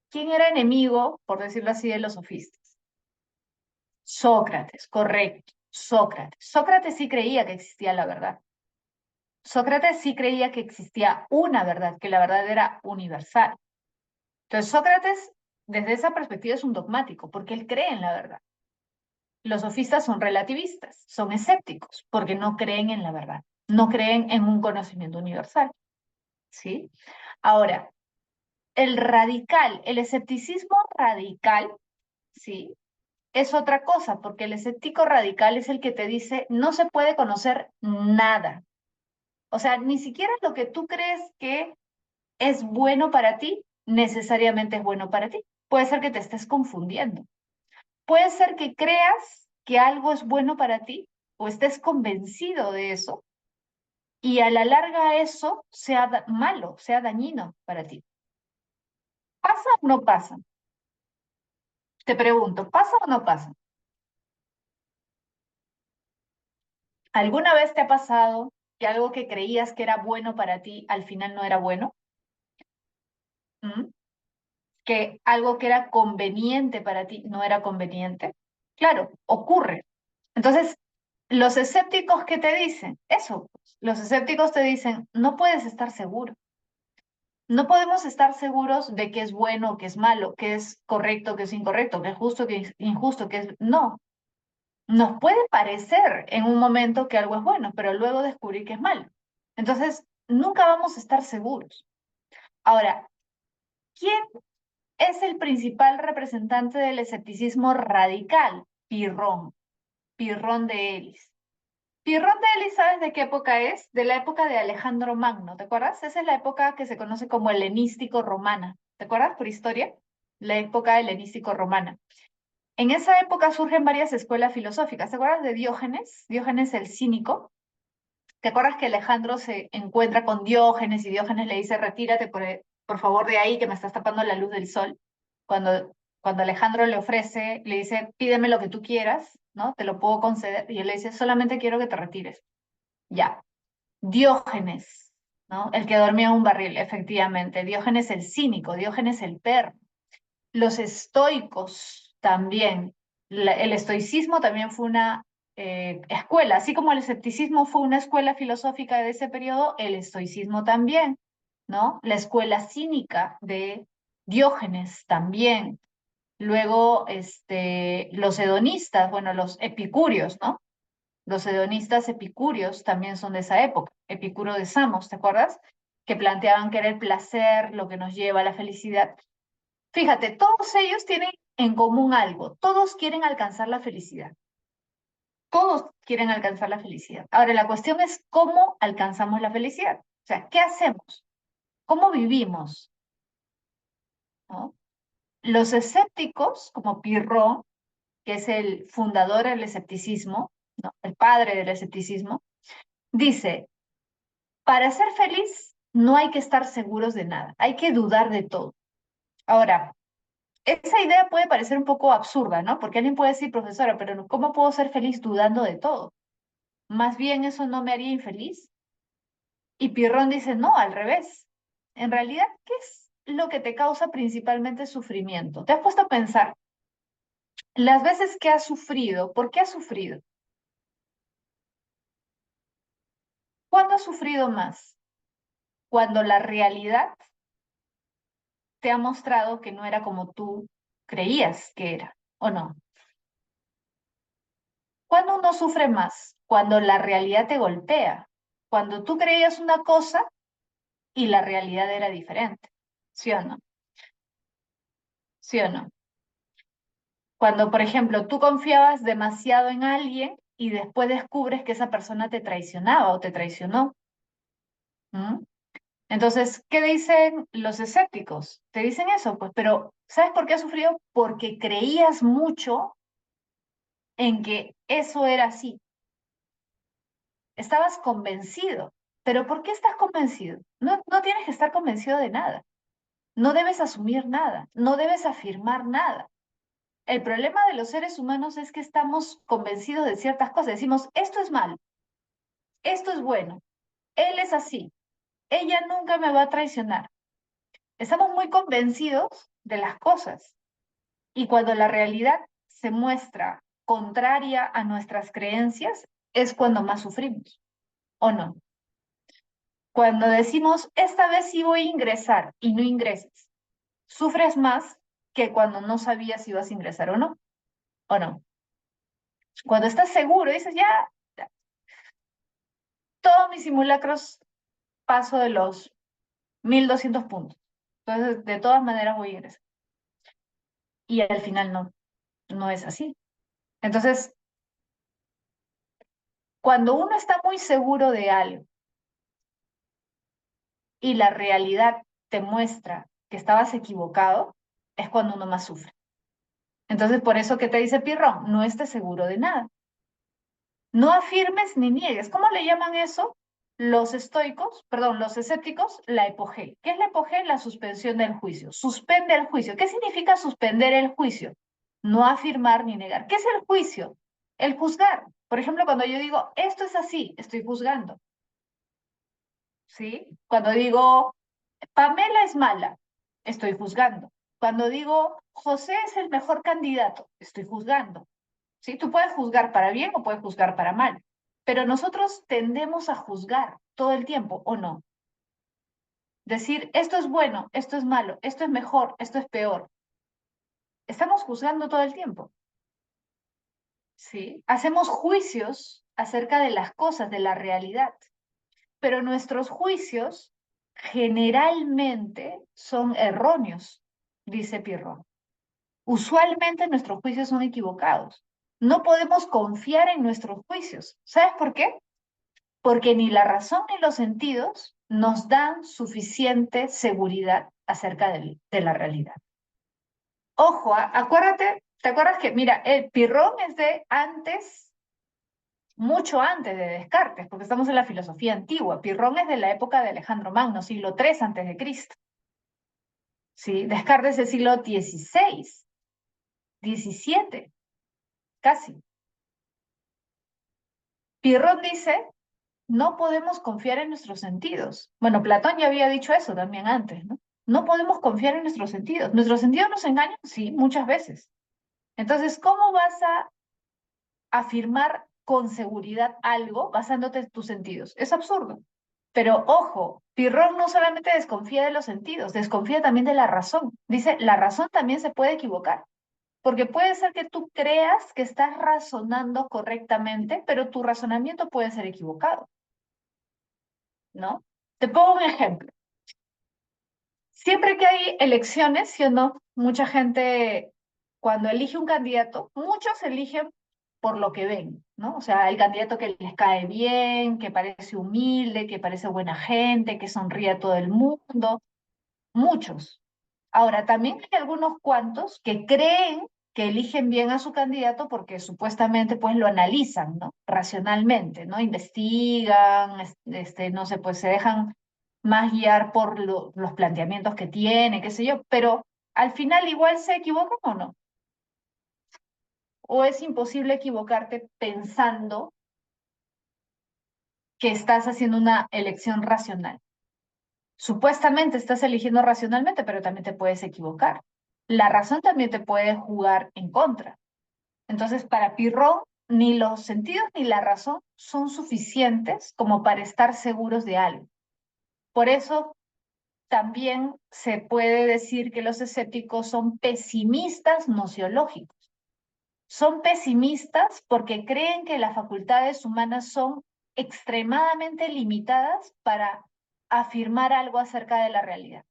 ¿Quién era enemigo, por decirlo así, de los sofistas? Sócrates, correcto, Sócrates. Sócrates sí creía que existía la verdad. Sócrates sí creía que existía una verdad, que la verdad era universal. Entonces, Sócrates, desde esa perspectiva, es un dogmático, porque él cree en la verdad. Los sofistas son relativistas, son escépticos, porque no creen en la verdad, no creen en un conocimiento universal. ¿Sí? Ahora, el radical, el escepticismo radical, ¿sí? Es otra cosa, porque el escéptico radical es el que te dice, no se puede conocer nada. O sea, ni siquiera lo que tú crees que es bueno para ti, necesariamente es bueno para ti. Puede ser que te estés confundiendo. Puede ser que creas que algo es bueno para ti o estés convencido de eso y a la larga eso sea malo, sea dañino para ti. ¿Pasa o no pasa? Te pregunto, ¿pasa o no pasa? ¿Alguna vez te ha pasado que algo que creías que era bueno para ti al final no era bueno? ¿Mm? ¿Que algo que era conveniente para ti no era conveniente? Claro, ocurre. Entonces, los escépticos, ¿qué te dicen? Eso, pues, los escépticos te dicen, no puedes estar seguro. No podemos estar seguros de qué es bueno, qué es malo, qué es correcto, qué es incorrecto, qué es justo, qué es injusto, qué es... No, nos puede parecer en un momento que algo es bueno, pero luego descubrir que es malo. Entonces, nunca vamos a estar seguros. Ahora, ¿quién es el principal representante del escepticismo radical? Pirrón, Pirrón de Elis. Pirrón de Elis, ¿sabes de qué época es? De la época de Alejandro Magno, ¿te acuerdas? Esa es la época que se conoce como helenístico-romana. ¿Te acuerdas por historia? La época helenístico-romana. En esa época surgen varias escuelas filosóficas. ¿Te acuerdas de Diógenes? Diógenes el cínico. ¿Te acuerdas que Alejandro se encuentra con Diógenes y Diógenes le dice, retírate por favor de ahí que me estás tapando la luz del sol? Cuando Alejandro le ofrece, le dice, pídeme lo que tú quieras, ¿no? Te lo puedo conceder. Y él le dice, solamente quiero que te retires. Ya. Diógenes, ¿no? El que dormía en un barril, efectivamente. Diógenes el cínico, Diógenes el perro. Los estoicos también. El estoicismo también fue una escuela, así como el escepticismo fue una escuela filosófica de ese periodo, el estoicismo también, ¿no? La escuela cínica de Diógenes también. Luego, los hedonistas, bueno, los epicúreos, ¿no? Los hedonistas epicúreos también son de esa época. Epicuro de Samos, ¿te acuerdas? Que planteaban que era el placer lo que nos lleva a la felicidad. Fíjate, todos ellos tienen en común algo. Todos quieren alcanzar la felicidad. Todos quieren alcanzar la felicidad. Ahora, la cuestión es cómo alcanzamos la felicidad. O sea, ¿qué hacemos? ¿Cómo vivimos? ¿No? Los escépticos, como Pirro, que es el fundador del escepticismo, ¿no? El padre del escepticismo, dice, para ser feliz no hay que estar seguros de nada, hay que dudar de todo. Ahora, esa idea puede parecer un poco absurda, ¿no? Porque alguien puede decir, profesora, pero ¿cómo puedo ser feliz dudando de todo? Más bien eso no me haría infeliz. Y Pirrón dice, no, al revés. En realidad, ¿qué es lo que te causa principalmente sufrimiento? ¿Te has puesto a pensar las veces que has sufrido? ¿Por qué has sufrido? ¿Cuándo has sufrido más? Cuando la realidad te ha mostrado que no era como tú creías que era, ¿o no? ¿Cuándo uno sufre más? Cuando la realidad te golpea, cuando tú creías una cosa y la realidad era diferente, ¿sí o no? ¿Sí o no? Cuando, por ejemplo, tú confiabas demasiado en alguien y después descubres que esa persona te traicionaba o te traicionó. ¿M? Entonces, ¿qué dicen los escépticos? Te dicen eso, pues, pero ¿sabes por qué has sufrido? Porque creías mucho en que eso era así. Estabas convencido. ¿Pero por qué estás convencido? No, no tienes que estar convencido de nada. No debes asumir nada. No debes afirmar nada. El problema de los seres humanos es que estamos convencidos de ciertas cosas. Decimos, esto es malo, esto es bueno, él es así, ella nunca me va a traicionar. Estamos muy convencidos de las cosas y cuando la realidad se muestra contraria a nuestras creencias, es cuando más sufrimos, ¿o no? Cuando decimos, esta vez sí voy a ingresar y no ingresas, sufres más que cuando no sabías si ibas a ingresar o no. Cuando estás seguro, dices, ya, todos mis simulacros paso de los 1200 puntos. Entonces, de todas maneras voy a ingresar. Y al final no, no es así. Entonces, cuando uno está muy seguro de algo y la realidad te muestra que estabas equivocado, es cuando uno más sufre. Entonces, por eso que te dice Pirrón, no estés seguro de nada. No afirmes ni niegues. ¿Cómo le llaman eso? Los estoicos, perdón, los escépticos, la epogé. ¿Qué es la epogé? La suspensión del juicio. Suspende el juicio. ¿Qué significa suspender el juicio? No afirmar ni negar. ¿Qué es el juicio? El juzgar. Por ejemplo, cuando yo digo, esto es así, estoy juzgando. ¿Sí? Cuando digo, Pamela es mala, estoy juzgando. Cuando digo, José es el mejor candidato, estoy juzgando. ¿sí? Tú puedes juzgar para bien o puedes juzgar para mal, pero nosotros tendemos a juzgar todo el tiempo, ¿o no? Decir, esto es bueno, esto es malo, esto es mejor, esto es peor. Estamos juzgando todo el tiempo, ¿sí? Hacemos juicios acerca de las cosas, de la realidad, pero nuestros juicios generalmente son erróneos, dice Pirrón. Usualmente nuestros juicios son equivocados. No podemos confiar en nuestros juicios. ¿Sabes por qué? Porque ni la razón ni los sentidos nos dan suficiente seguridad acerca de la realidad. Ojo, acuérdate, ¿te acuerdas que, mira, el Pirrón es de antes, mucho antes de Descartes, porque estamos en la filosofía antigua. Pirrón es de la época de Alejandro Magno, siglo III antes de Cristo. ¿Sí? Descartes es del siglo XVI, XVII, casi. Pirrón dice, no podemos confiar en nuestros sentidos. Bueno, Platón ya había dicho eso también antes, ¿no? No podemos confiar en nuestros sentidos. ¿Nuestros sentidos nos engañan? Sí, muchas veces. Entonces, ¿cómo vas a afirmar con seguridad algo basándote en tus sentidos? Es absurdo. Pero ojo, Pirrón no solamente desconfía de los sentidos, desconfía también de la razón. Dice, la razón también se puede equivocar, porque puede ser que tú creas que estás razonando correctamente, pero tu razonamiento puede ser equivocado, ¿no? Te pongo un ejemplo. Siempre que hay elecciones, ¿sí o no? Mucha gente, cuando elige un candidato, muchos eligen por lo que ven, ¿no? O sea, el candidato que les cae bien, que parece humilde, que parece buena gente, que sonríe a todo el mundo, muchos. Ahora, también hay algunos cuantos que creen que eligen bien a su candidato porque supuestamente pues lo analizan, ¿no? Racionalmente, ¿no? Investigan, no sé, pues se dejan más guiar por los planteamientos que tiene, qué sé yo, pero al final igual se equivocan o no. O es imposible equivocarte pensando que estás haciendo una elección racional. Supuestamente estás eligiendo racionalmente, pero también te puedes equivocar. La razón también te puede jugar en contra. Entonces, para Pirrón, ni los sentidos ni la razón son suficientes como para estar seguros de algo. Por eso, también se puede decir que los escépticos son pesimistas nociológicos. Son pesimistas porque creen que las facultades humanas son extremadamente limitadas para afirmar algo acerca de la realidad.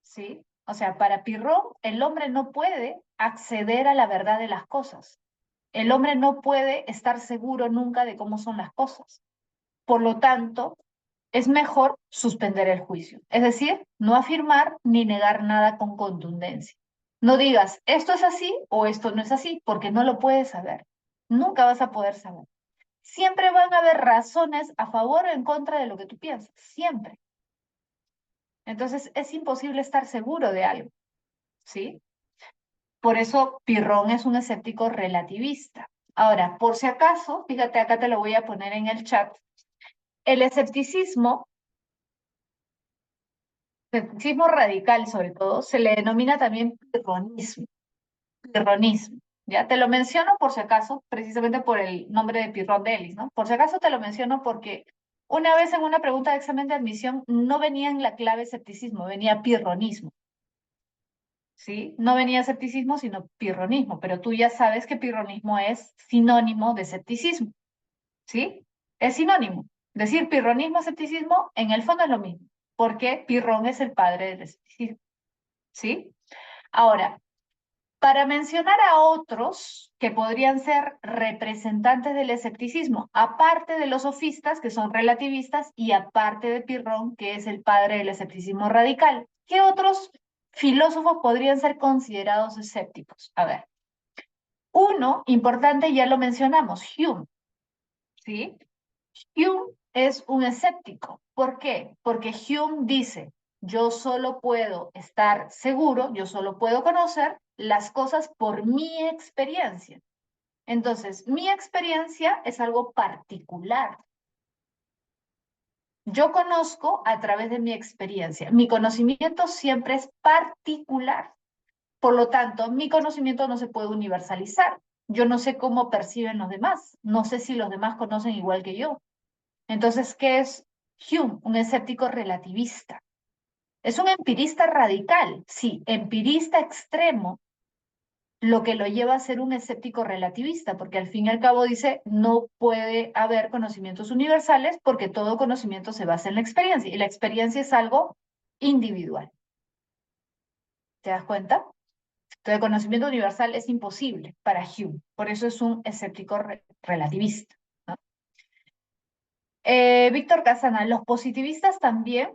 ¿Sí? O sea, para Pirrón, el hombre no puede acceder a la verdad de las cosas. El hombre no puede estar seguro nunca de cómo son las cosas. Por lo tanto, es mejor suspender el juicio. Es decir, no afirmar ni negar nada con contundencia. No digas, esto es así o esto no es así, porque no lo puedes saber. Nunca vas a poder saber. Siempre van a haber razones a favor o en contra de lo que tú piensas. Siempre. Entonces, es imposible estar seguro de algo. ¿Sí? Por eso Pirrón es un escéptico relativista. Ahora, por si acaso, fíjate, acá te lo voy a poner en el chat. El escepticismo radical sobre todo, se le denomina también pirronismo. Pirronismo. Ya te lo menciono por si acaso, precisamente por el nombre de Pirrón de Elis, ¿no? Por si acaso te lo menciono porque una vez en una pregunta de examen de admisión no venía en la clave escepticismo, venía pirronismo. ¿Sí? No venía escepticismo, sino pirronismo, pero tú ya sabes que pirronismo es sinónimo de escepticismo, ¿sí? Es sinónimo. Decir pirronismo, escepticismo, en el fondo es lo mismo, porque Pirrón es el padre del escepticismo, ¿sí? Ahora, para mencionar a otros que podrían ser representantes del escepticismo, aparte de los sofistas, que son relativistas, y aparte de Pirrón, que es el padre del escepticismo radical, ¿qué otros filósofos podrían ser considerados escépticos? A ver, uno importante ya lo mencionamos, Hume, ¿sí? Hume es un escéptico. ¿Por qué? Porque Hume dice, yo solo puedo estar seguro, yo solo puedo conocer las cosas por mi experiencia. Entonces, mi experiencia es algo particular. Yo conozco a través de mi experiencia. Mi conocimiento siempre es particular. Por lo tanto, mi conocimiento no se puede universalizar. yo no sé cómo perciben los demás, no sé si los demás conocen igual que yo. Entonces, ¿qué es Hume? Un escéptico relativista. Es un empirista radical, sí, empirista extremo, lo que lo lleva a ser un escéptico relativista, porque al fin y al cabo dice, no puede haber conocimientos universales porque todo conocimiento se basa en la experiencia, y la experiencia es algo individual. ¿Te das cuenta? Entonces, el conocimiento universal es imposible para Hume, por eso es un escéptico relativista, ¿no? Víctor Casana, ¿los positivistas también?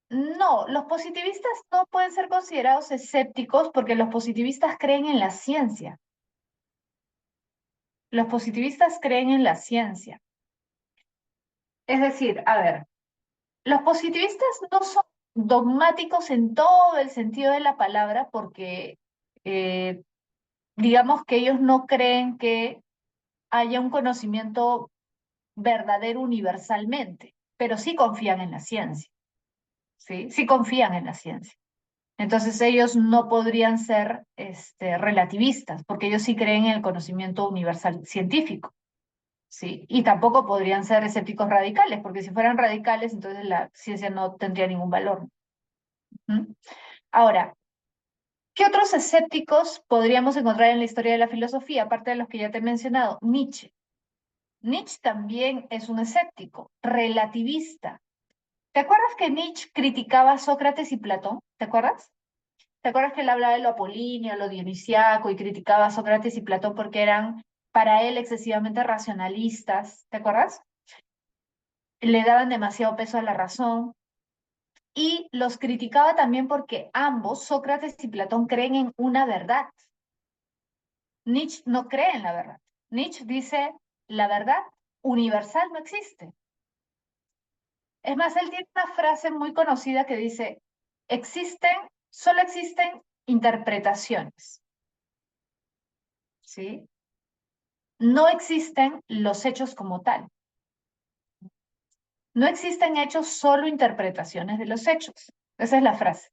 No, los positivistas no pueden ser considerados escépticos porque los positivistas creen en la ciencia. Los positivistas creen en la ciencia. Es decir, a ver, los positivistas no son dogmáticos en todo el sentido de la palabra porque eh, digamos que ellos no creen que haya un conocimiento verdadero universalmente, pero sí confían en la ciencia, ¿sí? Sí confían en la ciencia. Entonces ellos no podrían ser relativistas, porque ellos sí creen en el conocimiento universal científico, ¿sí? Y tampoco podrían ser escépticos radicales, porque si fueran radicales, entonces la ciencia no tendría ningún valor. ¿Mm? Ahora, ¿qué otros escépticos podríamos encontrar en la historia de la filosofía, aparte de los que ya te he mencionado? Nietzsche. Nietzsche también es un escéptico, relativista. ¿Te acuerdas que Nietzsche criticaba a Sócrates y Platón? ¿Te acuerdas? ¿Te acuerdas que él hablaba de lo apolíneo, lo dionisiaco y criticaba a Sócrates y Platón porque eran para él excesivamente racionalistas? ¿Te acuerdas? Le daban demasiado peso a la razón y los criticaba también porque ambos, Sócrates y Platón, creen en una verdad. Nietzsche no cree en la verdad. Nietzsche dice, la verdad universal no existe. Es más, él tiene una frase muy conocida que dice, solo existen interpretaciones, ¿sí? No existen los hechos como tal. No existen hechos, solo interpretaciones de los hechos. Esa es la frase.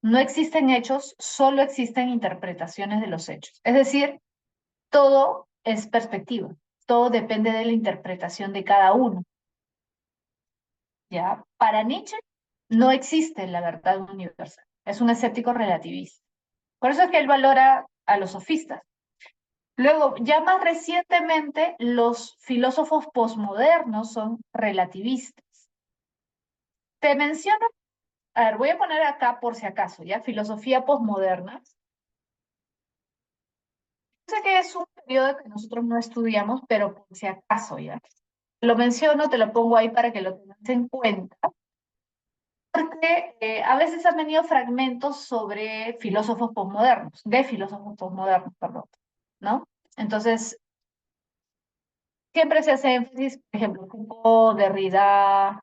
No existen hechos, solo existen interpretaciones de los hechos. Es decir, todo es perspectiva, todo depende de la interpretación de cada uno. ¿Ya? Para Nietzsche no existe la verdad universal. Es un escéptico relativista. Por eso es que él valora a los sofistas. Luego, ya más recientemente, los filósofos posmodernos son relativistas. Te menciono, a ver, voy a poner acá por si acaso, ¿ya? Filosofía posmoderna. Sé que es un periodo que nosotros no estudiamos, pero por si acaso, ¿ya? Lo menciono, te lo pongo ahí para que lo tengas en cuenta, porque a veces han venido fragmentos sobre filósofos posmodernos, de filósofos posmodernos, perdón, ¿no? Entonces, siempre se hace énfasis, por ejemplo, Foucault, Derrida,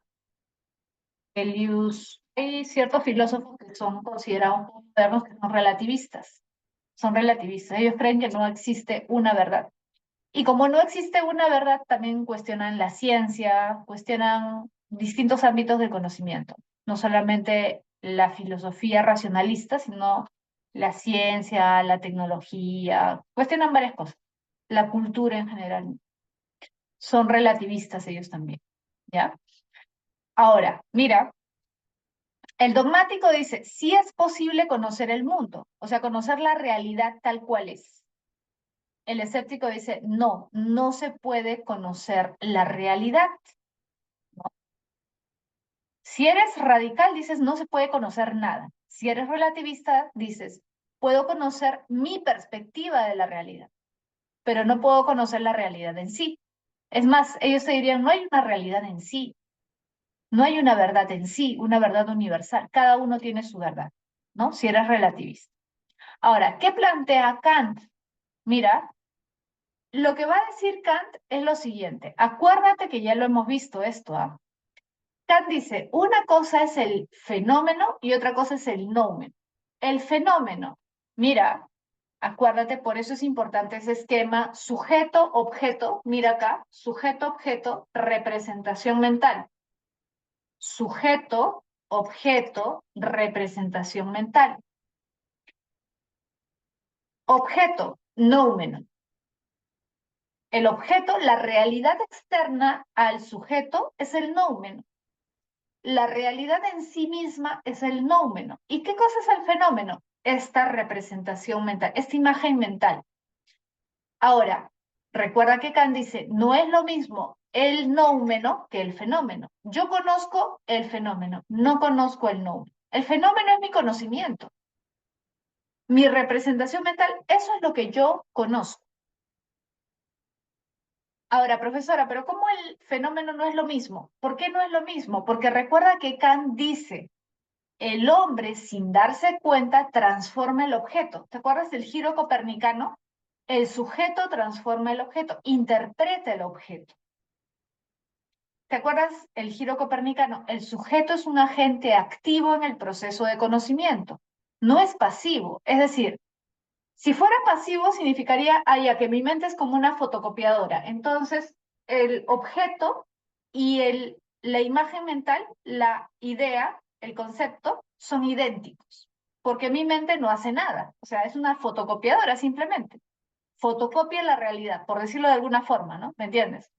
Deleuze. Hay ciertos filósofos que son considerados posmodernos que son relativistas. Son relativistas. Ellos creen que no existe una verdad. Y como no existe una verdad, también cuestionan la ciencia, cuestionan distintos ámbitos del conocimiento. No solamente la filosofía racionalista, sino la ciencia, la tecnología, cuestionan varias cosas. La cultura en general. Son relativistas ellos también. ¿Ya? Ahora, mira, el dogmático dice, sí es posible conocer el mundo, o sea, conocer la realidad tal cual es. El escéptico dice, no, no se puede conocer la realidad. Si eres radical, dices, no se puede conocer nada. Si eres relativista, dices, puedo conocer mi perspectiva de la realidad, pero no puedo conocer la realidad en sí. Es más, ellos te dirían, no hay una realidad en sí, no hay una verdad en sí, una verdad universal. Cada uno tiene su verdad, ¿no? Si eres relativista. Ahora, ¿qué plantea Kant? Mira, lo que va a decir Kant es lo siguiente. Acuérdate que ya lo hemos visto esto, ¿ah? Kant dice, una cosa es el fenómeno y otra cosa es el noumen. El fenómeno, mira, acuérdate, por eso es importante ese esquema sujeto-objeto, mira acá, sujeto-objeto, representación mental. Sujeto, objeto, representación mental. Objeto, noumen. El objeto, la realidad externa al sujeto es el noumeno. La realidad en sí misma es el noumeno. ¿Y qué cosa es el fenómeno? Esta representación mental, esta imagen mental. Ahora, recuerda que Kant dice, no es lo mismo el noumeno que el fenómeno. Yo conozco el fenómeno, no conozco el noumeno. El fenómeno es mi conocimiento, mi representación mental, eso es lo que yo conozco. Ahora, profesora, pero ¿cómo el fenómeno no es lo mismo? ¿Por qué no es lo mismo? Porque recuerda que Kant dice, el hombre sin darse cuenta transforma el objeto. ¿Te acuerdas del giro copernicano? El sujeto transforma el objeto, interpreta el objeto. ¿Te acuerdas el giro copernicano? El sujeto es un agente activo en el proceso de conocimiento, no es pasivo. Es decir, si fuera pasivo significaría, que mi mente es como una fotocopiadora. Entonces, el objeto y la imagen mental, la idea, el concepto, son idénticos, porque mi mente no hace nada. O sea, es una fotocopiadora simplemente. Fotocopia la realidad, por decirlo de alguna forma, ¿no? ¿Me entiendes?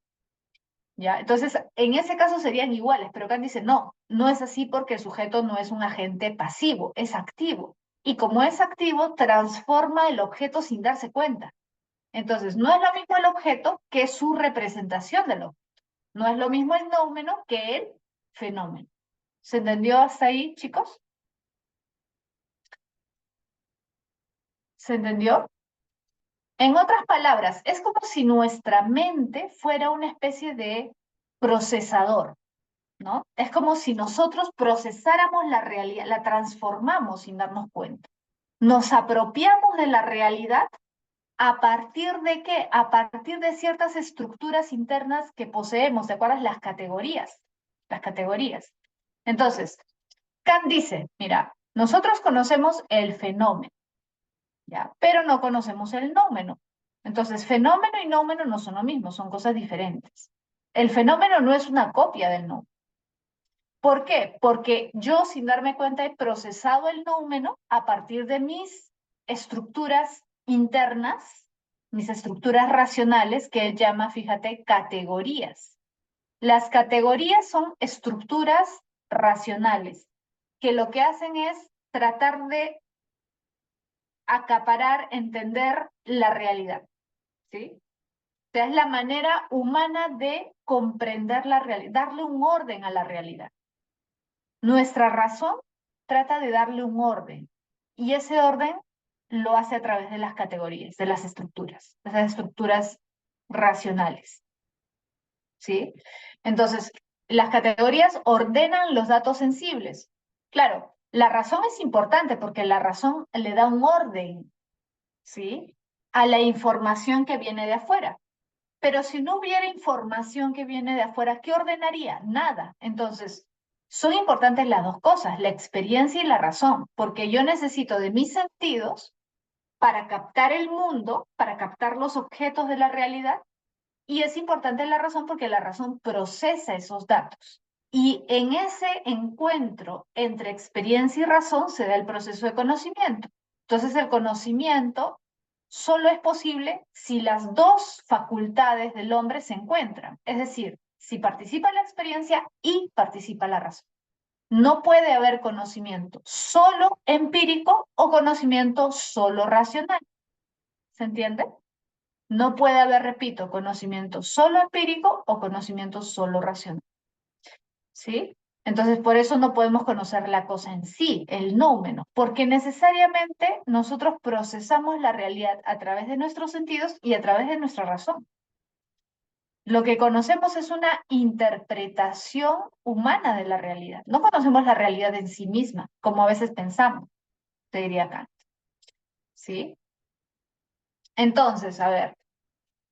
¿Ya? Entonces, en ese caso serían iguales, pero Kant dice, no, no es así porque el sujeto no es un agente pasivo, es activo. Y como es activo, transforma el objeto sin darse cuenta. Entonces, no es lo mismo el objeto que su representación del objeto. No es lo mismo el noumeno que el fenómeno. ¿Se entendió hasta ahí, chicos? ¿Se entendió? En otras palabras, es como si nuestra mente fuera una especie de procesador, ¿no? Es como si nosotros procesáramos la realidad, la transformamos sin darnos cuenta. Nos apropiamos de la realidad a partir de qué? A partir de ciertas estructuras internas que poseemos, ¿te acuerdas? Las categorías. Las categorías. Entonces, Kant dice, mira, nosotros conocemos el fenómeno, ¿ya? Pero no conocemos el nómeno. Entonces, fenómeno y nómeno no son lo mismo, son cosas diferentes. El fenómeno no es una copia del nómeno. ¿Por qué? Porque yo, sin darme cuenta, he procesado el noumeno a partir de mis estructuras internas, mis estructuras racionales, que él llama, fíjate, categorías. Las categorías son estructuras racionales, que lo que hacen es tratar de acaparar, entender la realidad, ¿sí? O sea, es la manera humana de comprender la realidad, darle un orden a la realidad. Nuestra razón trata de darle un orden y ese orden lo hace a través de las categorías, de las estructuras, esas estructuras racionales, ¿sí? Entonces, las categorías ordenan los datos sensibles. Claro, la razón es importante porque la razón le da un orden, ¿sí? A la información que viene de afuera. Pero si no hubiera información que viene de afuera, ¿qué ordenaría? Nada. Entonces, son importantes las dos cosas, la experiencia y la razón, porque yo necesito de mis sentidos para captar el mundo, para captar los objetos de la realidad, y es importante la razón porque la razón procesa esos datos. Y en ese encuentro entre experiencia y razón se da el proceso de conocimiento. Entonces, el conocimiento solo es posible si las dos facultades del hombre se encuentran, es decir, si participa la experiencia y participa la razón. No puede haber conocimiento solo empírico o conocimiento solo racional. ¿Se entiende? No puede haber, repito, conocimiento solo empírico o conocimiento solo racional. ¿Sí? Entonces, por eso no podemos conocer la cosa en sí, el nómeno, porque necesariamente nosotros procesamos la realidad a través de nuestros sentidos y a través de nuestra razón. Lo que conocemos es una interpretación humana de la realidad. No conocemos la realidad en sí misma, como a veces pensamos, te diría Kant. ¿Sí? Entonces, a ver,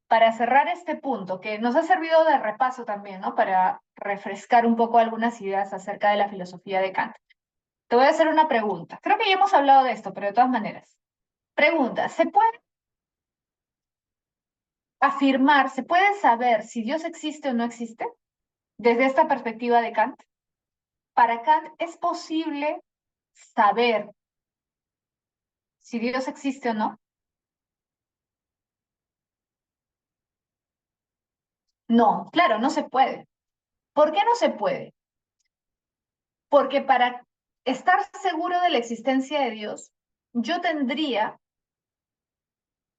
para cerrar este punto, que nos ha servido de repaso también, ¿no? Para refrescar un poco algunas ideas acerca de la filosofía de Kant. Te voy a hacer una pregunta. Creo que ya hemos hablado de esto, pero de todas maneras. Pregunta, ¿se puede afirmar, se puede saber si Dios existe o no existe desde esta perspectiva de Kant? Para Kant, ¿es posible saber si Dios existe o no? No, claro, no se puede. ¿Por qué no se puede? Porque para estar seguro de la existencia de Dios, yo tendría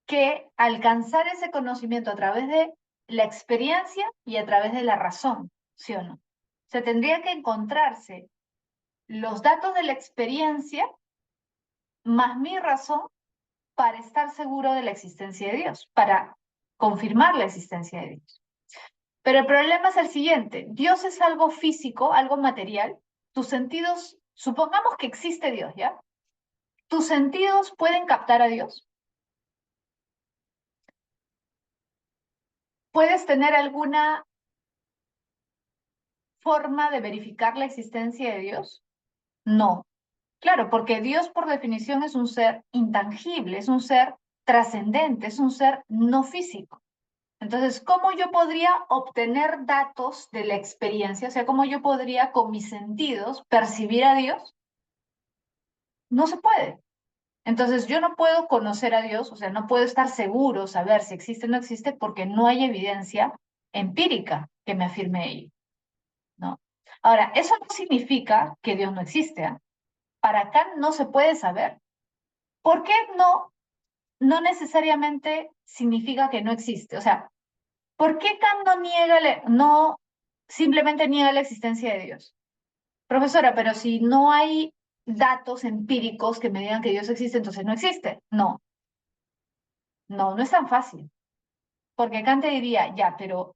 que alcanzar ese conocimiento a través de la experiencia y a través de la razón, ¿sí o no? Se tendría que encontrarse los datos de la experiencia más mi razón para estar seguro de la existencia de Dios, para confirmar la existencia de Dios. Pero el problema es el siguiente, Dios es algo físico, algo material, tus sentidos, supongamos que existe Dios, ¿ya? ¿Tus sentidos pueden captar a Dios? ¿Puedes tener alguna forma de verificar la existencia de Dios? No. Claro, porque Dios por definición es un ser intangible, es un ser trascendente, es un ser no físico. Entonces, ¿cómo yo podría obtener datos de la experiencia? O sea, ¿cómo yo podría con mis sentidos percibir a Dios? No se puede. Entonces, yo no puedo conocer a Dios, o sea, no puedo estar seguro, saber si existe o no existe, porque no hay evidencia empírica que me afirme ello, ¿no? Ahora, eso no significa que Dios no existe, ¿ah? Para Kant no se puede saber. ¿Por qué no? No necesariamente significa que no existe. O sea, ¿por qué Kant no niega, no simplemente niega la existencia de Dios? Profesora, pero si no hay datos empíricos que me digan que Dios existe, entonces no existe. No, no, no es tan fácil. Porque Kant te diría, ya, pero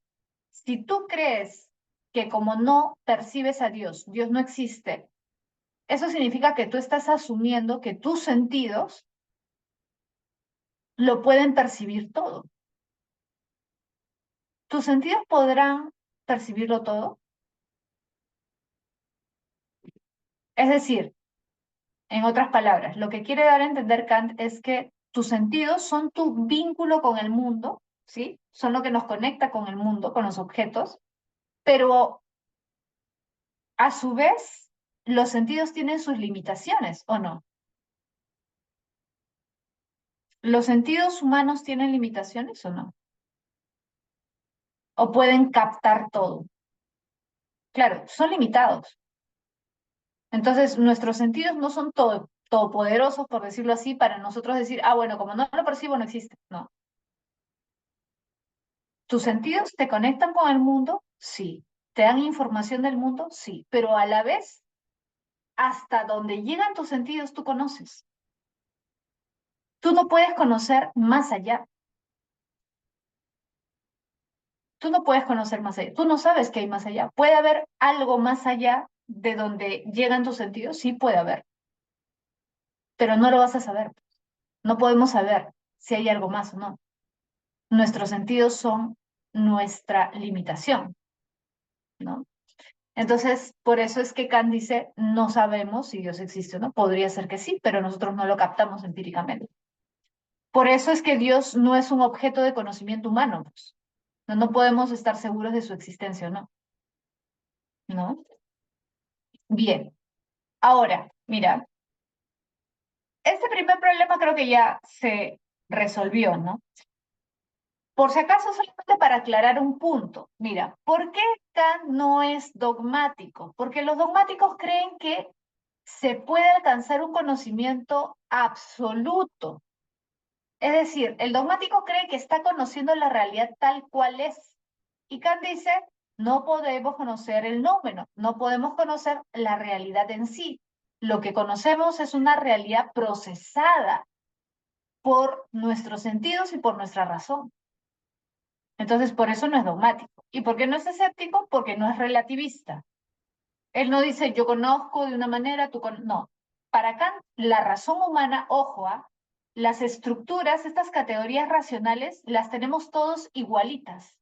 si tú crees que como no percibes a Dios, Dios no existe, eso significa que tú estás asumiendo que tus sentidos lo pueden percibir todo. ¿Tus sentidos podrán percibirlo todo? Es decir, en otras palabras, lo que quiere dar a entender Kant es que tus sentidos son tu vínculo con el mundo, ¿sí? Son lo que nos conecta con el mundo, con los objetos, pero a su vez, los sentidos tienen sus limitaciones, ¿o no? ¿Los sentidos humanos tienen limitaciones o no? ¿O pueden captar todo? Claro, son limitados. Entonces, nuestros sentidos no son todopoderosos, por decirlo así, para nosotros decir, ah, bueno, como no lo percibo, no existe. No. ¿Tus sentidos te conectan con el mundo? Sí. ¿Te dan información del mundo? Sí. Pero a la vez, hasta donde llegan tus sentidos, tú conoces. Tú no puedes conocer más allá. Tú no puedes conocer más allá. Tú no sabes qué hay más allá. ¿Puede haber algo más allá de donde llegan tus sentidos? Sí, puede haber. Pero no lo vas a saber. No podemos saber si hay algo más o no. Nuestros sentidos son nuestra limitación, ¿no? Entonces, por eso es que Kant dice, no sabemos si Dios existe o no. Podría ser que sí, pero nosotros no lo captamos empíricamente. Por eso es que Dios no es un objeto de conocimiento humano, pues. No, no podemos estar seguros de su existencia o no, ¿no? Bien, ahora, mira, este primer problema creo que ya se resolvió, ¿no? Por si acaso, solamente para aclarar un punto. Mira, ¿por qué Kant no es dogmático? Porque los dogmáticos creen que se puede alcanzar un conocimiento absoluto. Es decir, el dogmático cree que está conociendo la realidad tal cual es. Y Kant dice, no podemos conocer el número, no podemos conocer la realidad en sí. Lo que conocemos es una realidad procesada por nuestros sentidos y por nuestra razón. Entonces, por eso no es dogmático. ¿Y por qué no es escéptico? Porque no es relativista. Él no dice, yo conozco de una manera, No. Para Kant, la razón humana, ojo, las estructuras, estas categorías racionales, las tenemos todos igualitas.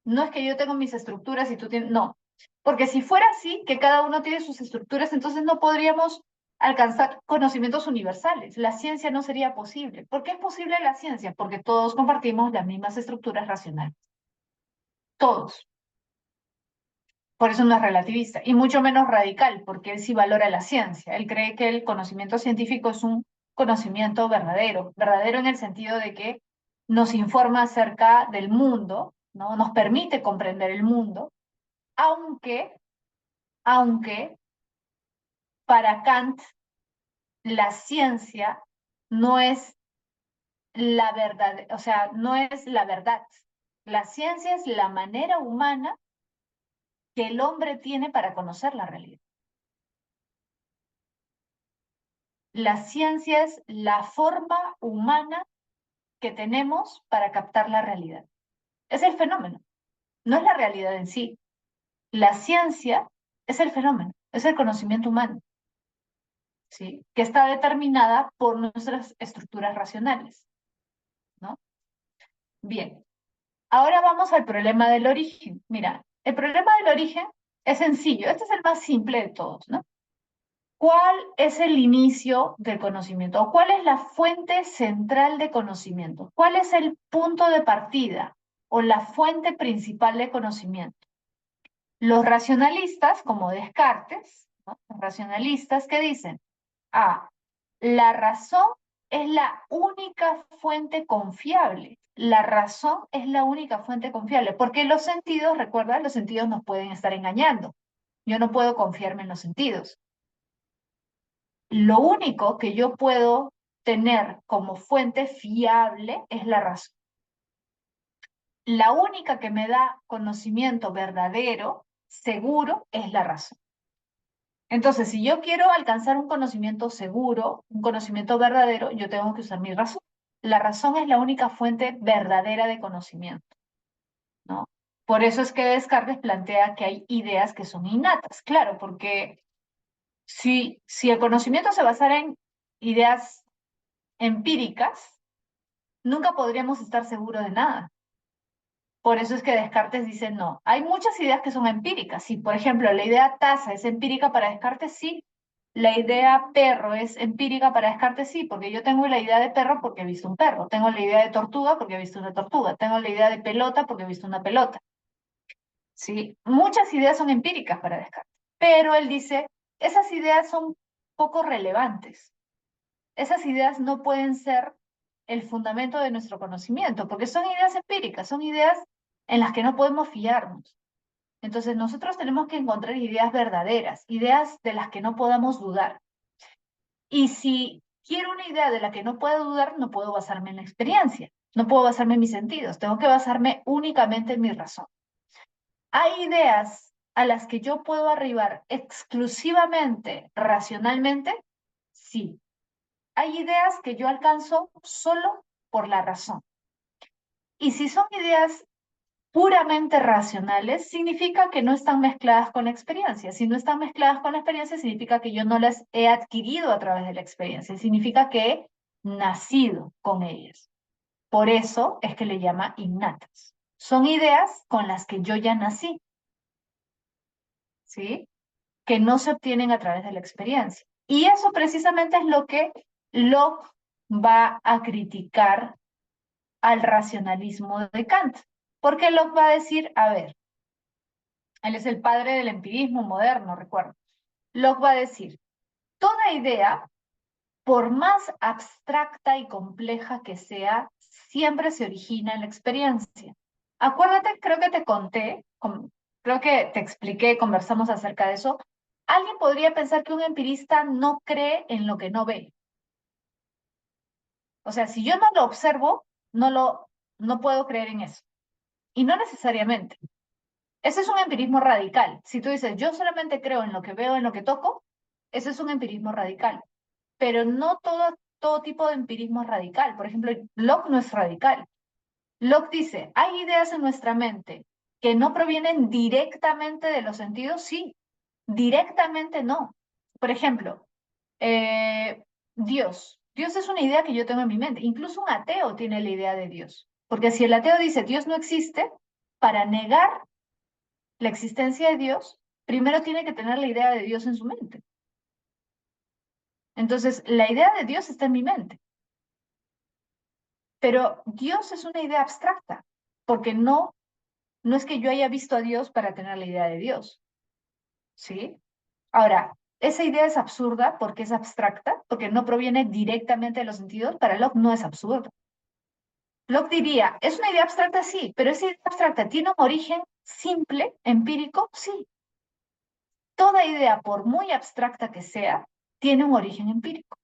No es que yo tengo mis estructuras y tú tienes... No. Porque si fuera así, que cada uno tiene sus estructuras, entonces no podríamos alcanzar conocimientos universales. La ciencia no sería posible. ¿Por qué es posible la ciencia? Porque todos compartimos las mismas estructuras racionales. Todos. Por eso no es relativista, y mucho menos radical, porque él sí valora la ciencia. Él cree que el conocimiento científico es un conocimiento verdadero, verdadero en el sentido de que nos informa acerca del mundo ¿no? Nos permite comprender el mundo, aunque para Kant la ciencia no es la verdad, o sea, no es la verdad. La ciencia es la manera humana que el hombre tiene para conocer la realidad. La ciencia es la forma humana que tenemos para captar la realidad. Es el fenómeno, no es la realidad en sí. La ciencia es el fenómeno, es el conocimiento humano, ¿sí? Que está determinada por nuestras estructuras racionales, ¿no? Bien, ahora vamos al problema del origen. Mira, el problema del origen es sencillo, este es el más simple de todos, ¿no? ¿Cuál es el inicio del conocimiento? ¿O cuál es la fuente central de conocimiento? ¿Cuál es el punto de partida o la fuente principal de conocimiento? Los racionalistas, como Descartes, ¿no? Los racionalistas que dicen, la razón es la única fuente confiable. La razón es la única fuente confiable, porque los sentidos, recuerda, los sentidos nos pueden estar engañando. Yo no puedo confiarme en los sentidos. Lo único que yo puedo tener como fuente fiable es la razón. La única que me da conocimiento verdadero, seguro, es la razón. Entonces, si yo quiero alcanzar un conocimiento seguro, un conocimiento verdadero, yo tengo que usar mi razón. La razón es la única fuente verdadera de conocimiento, ¿no? Por eso es que Descartes plantea que hay ideas que son innatas, claro, porque si el conocimiento se basara en ideas empíricas, nunca podríamos estar seguros de nada. Por eso es que Descartes dice no. Hay muchas ideas que son empíricas. Si, por ejemplo, la idea taza es empírica para Descartes, sí. La idea perro es empírica para Descartes, sí, porque yo tengo la idea de perro porque he visto un perro. Tengo la idea de tortuga porque he visto una tortuga. Tengo la idea de pelota porque he visto una pelota. ¿Sí? Muchas ideas son empíricas para Descartes. Pero él dice, esas ideas son poco relevantes. Esas ideas no pueden ser el fundamento de nuestro conocimiento, porque son ideas empíricas, son ideas en las que no podemos fiarnos. Entonces nosotros tenemos que encontrar ideas verdaderas, ideas de las que no podamos dudar. Y si quiero una idea de la que no puedo dudar, no puedo basarme en la experiencia, no puedo basarme en mis sentidos, tengo que basarme únicamente en mi razón. Hay ideas a las que yo puedo arribar exclusivamente racionalmente, sí. Hay ideas que yo alcanzo solo por la razón. Y si son ideas puramente racionales, significa que no están mezcladas con la experiencia. Si no están mezcladas con la experiencia, significa que yo no las he adquirido a través de la experiencia. Significa que he nacido con ellas. Por eso es que le llama innatas. Son ideas con las que yo ya nací, ¿sí? Que no se obtienen a través de la experiencia. Y eso precisamente es lo que Locke va a criticar al racionalismo de Kant. Porque Locke va a decir, a ver, él es el padre del empirismo moderno, recuerdo. Locke va a decir, toda idea, por más abstracta y compleja que sea, siempre se origina en la experiencia. Acuérdate, creo que te conté, creo que te expliqué, conversamos acerca de eso. Alguien podría pensar que un empirista no cree en lo que no ve. O sea, si yo no lo observo, no puedo creer en eso. Y no necesariamente. Ese es un empirismo radical. Si tú dices, yo solamente creo en lo que veo, en lo que toco, ese es un empirismo radical. Pero no todo tipo de empirismo es radical. Por ejemplo, Locke no es radical. Locke dice, ¿hay ideas en nuestra mente que no provienen directamente de los sentidos? Sí, directamente no. Por ejemplo, Dios. Dios es una idea que yo tengo en mi mente. Incluso un ateo tiene la idea de Dios. Porque si el ateo dice Dios no existe, para negar la existencia de Dios, primero tiene que tener la idea de Dios en su mente. Entonces, la idea de Dios está en mi mente. Pero Dios es una idea abstracta, porque no es que yo haya visto a Dios para tener la idea de Dios. ¿Sí? Ahora, esa idea es absurda porque es abstracta, porque no proviene directamente de los sentidos. Para Locke no es absurdo. Locke diría, es una idea abstracta, sí, pero esa idea abstracta tiene un origen simple, empírico, sí. Toda idea, por muy abstracta que sea, tiene un origen empírico,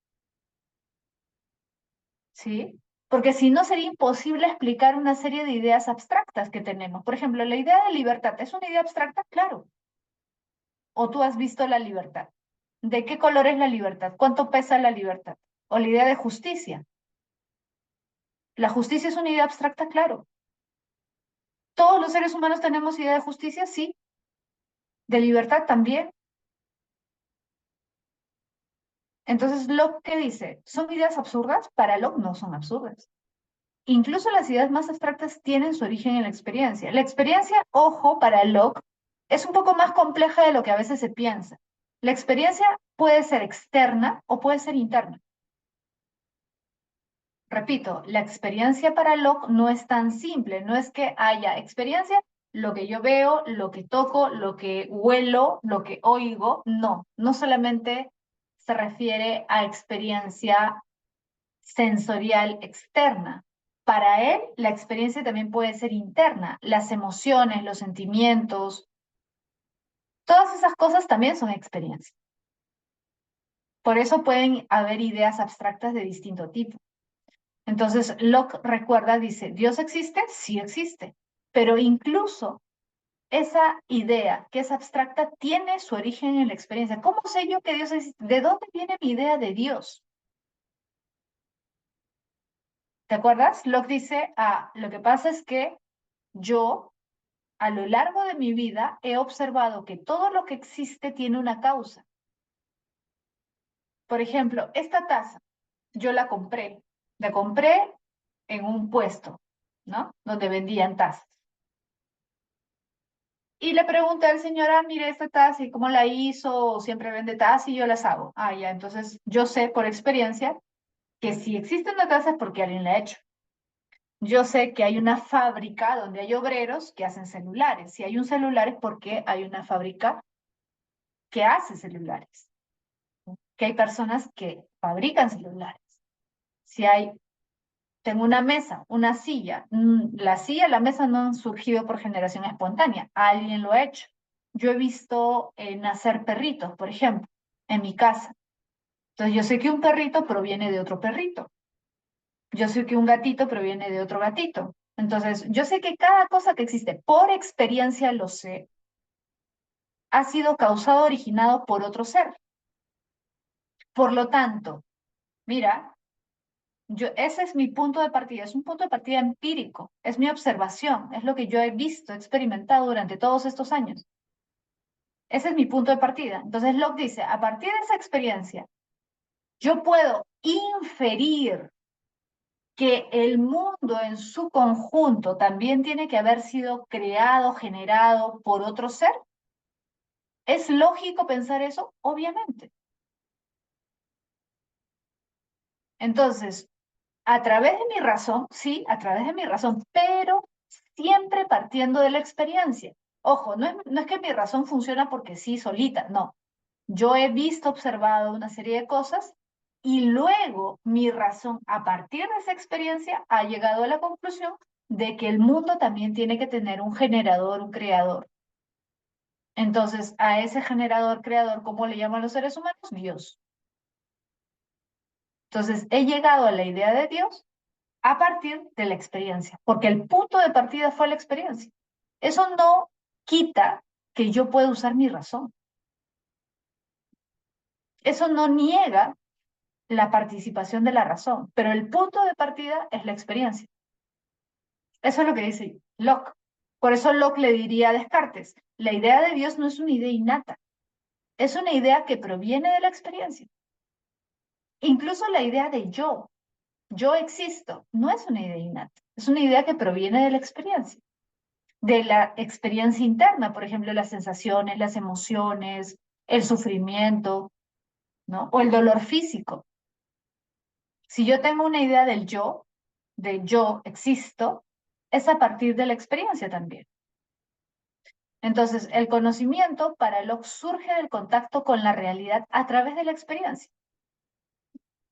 ¿sí? Porque si no sería imposible explicar una serie de ideas abstractas que tenemos. Por ejemplo, la idea de libertad, ¿es una idea abstracta? Claro. ¿O tú has visto la libertad? ¿De qué color es la libertad? ¿Cuánto pesa la libertad? O la idea de justicia. ¿La justicia es una idea abstracta? Claro. ¿Todos los seres humanos tenemos idea de justicia? Sí. ¿De libertad también? Entonces, Locke, ¿qué dice? ¿Son ideas absurdas? Para Locke no son absurdas. Incluso las ideas más abstractas tienen su origen en la experiencia. La experiencia, ojo, para Locke, es un poco más compleja de lo que a veces se piensa. La experiencia puede ser externa o puede ser interna. Repito, la experiencia para Locke no es tan simple, no es que haya experiencia, lo que yo veo, lo que toco, lo que huelo, lo que oigo, no, no solamente se refiere a experiencia sensorial externa. Para él, la experiencia también puede ser interna, las emociones, los sentimientos, todas esas cosas también son experiencias. Por eso pueden haber ideas abstractas de distinto tipo. Entonces, Locke recuerda, dice, ¿Dios existe? Sí existe, pero incluso esa idea que es abstracta tiene su origen en la experiencia. ¿Cómo sé yo que Dios existe? ¿De dónde viene mi idea de Dios? ¿Te acuerdas? Locke dice, lo que pasa es que yo, a lo largo de mi vida, he observado que todo lo que existe tiene una causa. Por ejemplo, esta taza, yo la compré en un puesto, ¿no? Donde vendían tazas. Y le pregunté al señor, mire esta taza y cómo la hizo, siempre vende tazas y yo las hago. Ya, entonces yo sé por experiencia que si existe una taza es porque alguien la ha hecho. Yo sé que hay una fábrica donde hay obreros que hacen celulares. Si hay un celular es porque hay una fábrica que hace celulares, que hay personas que fabrican celulares. Si hay, tengo una mesa, una silla, la silla, la mesa no han surgido por generación espontánea, alguien lo ha hecho. Yo he visto nacer perritos, por ejemplo, en mi casa. Entonces yo sé que un perrito proviene de otro perrito. Yo sé que un gatito proviene de otro gatito. Entonces yo sé que cada cosa que existe, por experiencia lo sé, ha sido causado, originado por otro ser. Por lo tanto, mira, ese es mi punto de partida, es un punto de partida empírico, es mi observación, es lo que yo he visto, experimentado durante todos estos años. Ese es mi punto de partida. Entonces Locke dice, a partir de esa experiencia, yo puedo inferir que el mundo en su conjunto también tiene que haber sido creado, generado por otro ser. ¿Es lógico pensar eso? Obviamente. Entonces, a través de mi razón, sí, a través de mi razón, pero siempre partiendo de la experiencia. Ojo, no es que mi razón funciona porque sí, solita, no. Yo he visto, observado una serie de cosas y luego mi razón, a partir de esa experiencia, ha llegado a la conclusión de que el mundo también tiene que tener un generador, un creador. Entonces, a ese generador, creador, ¿cómo le llaman los seres humanos? Dios. Entonces, he llegado a la idea de Dios a partir de la experiencia, porque el punto de partida fue la experiencia. Eso no quita que yo pueda usar mi razón. Eso no niega la participación de la razón, pero el punto de partida es la experiencia. Eso es lo que dice Locke. Por eso Locke le diría a Descartes, la idea de Dios no es una idea innata, es una idea que proviene de la experiencia. Incluso la idea de yo existo, no es una idea innata, es una idea que proviene de la experiencia interna, por ejemplo, las sensaciones, las emociones, el sufrimiento, ¿no? O el dolor físico. Si yo tengo una idea de yo existo, es a partir de la experiencia también. Entonces, el conocimiento para Locke surge del contacto con la realidad a través de la experiencia,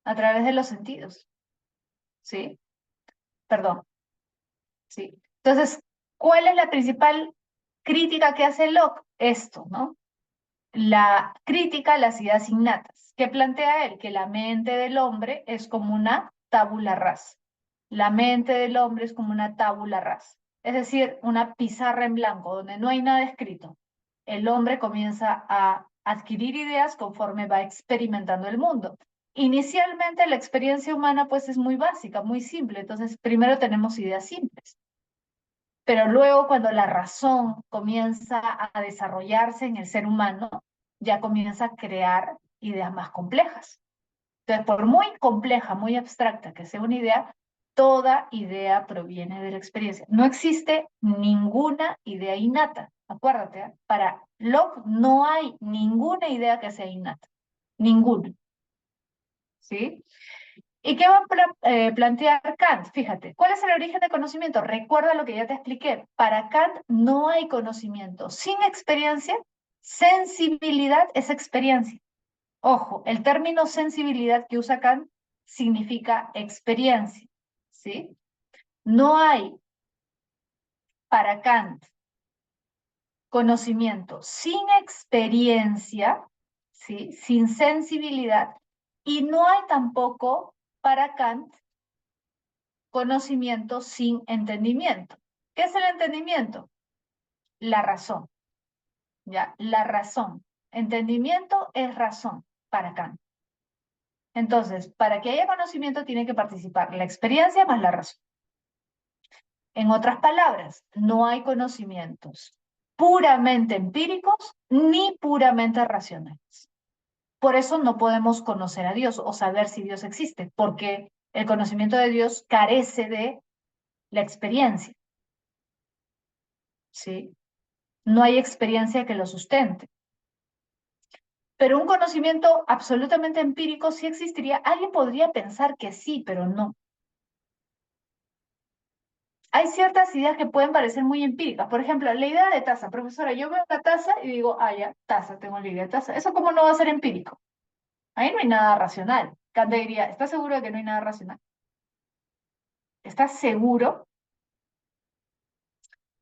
a través de los sentidos, ¿sí? Perdón. ¿sí? Entonces, ¿cuál es la principal crítica que hace Locke? Esto, ¿no? La crítica a las ideas innatas. ¿Qué plantea él? Que la mente del hombre es como una tabula rasa. La mente del hombre es como una tabula rasa. Es decir, una pizarra en blanco donde no hay nada escrito. El hombre comienza a adquirir ideas conforme va experimentando el mundo. Inicialmente la experiencia humana pues es muy básica, muy simple. Entonces, primero tenemos ideas simples. Pero luego cuando la razón comienza a desarrollarse en el ser humano, ya comienza a crear ideas más complejas. Entonces, por muy compleja, muy abstracta que sea una idea, toda idea proviene de la experiencia. No existe ninguna idea innata. Acuérdate, ¿eh? Para Locke no hay ninguna idea que sea innata. Ninguna. ¿Sí? ¿Y qué va a plantear Kant? Fíjate, ¿cuál es el origen del conocimiento? Recuerda lo que ya te expliqué. Para Kant no hay conocimiento. Sin experiencia, sensibilidad es experiencia. Ojo, el término sensibilidad que usa Kant significa experiencia, ¿sí? No hay para Kant conocimiento sin experiencia, ¿sí? Sin sensibilidad, y no hay tampoco para Kant conocimiento sin entendimiento. ¿Qué es el entendimiento? La razón, ¿ya? La razón. Entendimiento es razón para Kant. Entonces, para que haya conocimiento tiene que participar la experiencia más la razón. En otras palabras, no hay conocimientos puramente empíricos ni puramente racionales. Por eso no podemos conocer a Dios o saber si Dios existe, porque el conocimiento de Dios carece de la experiencia, ¿sí? No hay experiencia que lo sustente. Pero un conocimiento absolutamente empírico sí existiría. Alguien podría pensar que sí, pero no. Hay ciertas ideas que pueden parecer muy empíricas. Por ejemplo, la idea de taza. Profesora, yo veo una taza y digo, ah, ya, taza, tengo la idea de taza. ¿Eso cómo no va a ser empírico? Ahí no hay nada racional. Kant diría, ¿estás seguro de que no hay nada racional? ¿Estás seguro?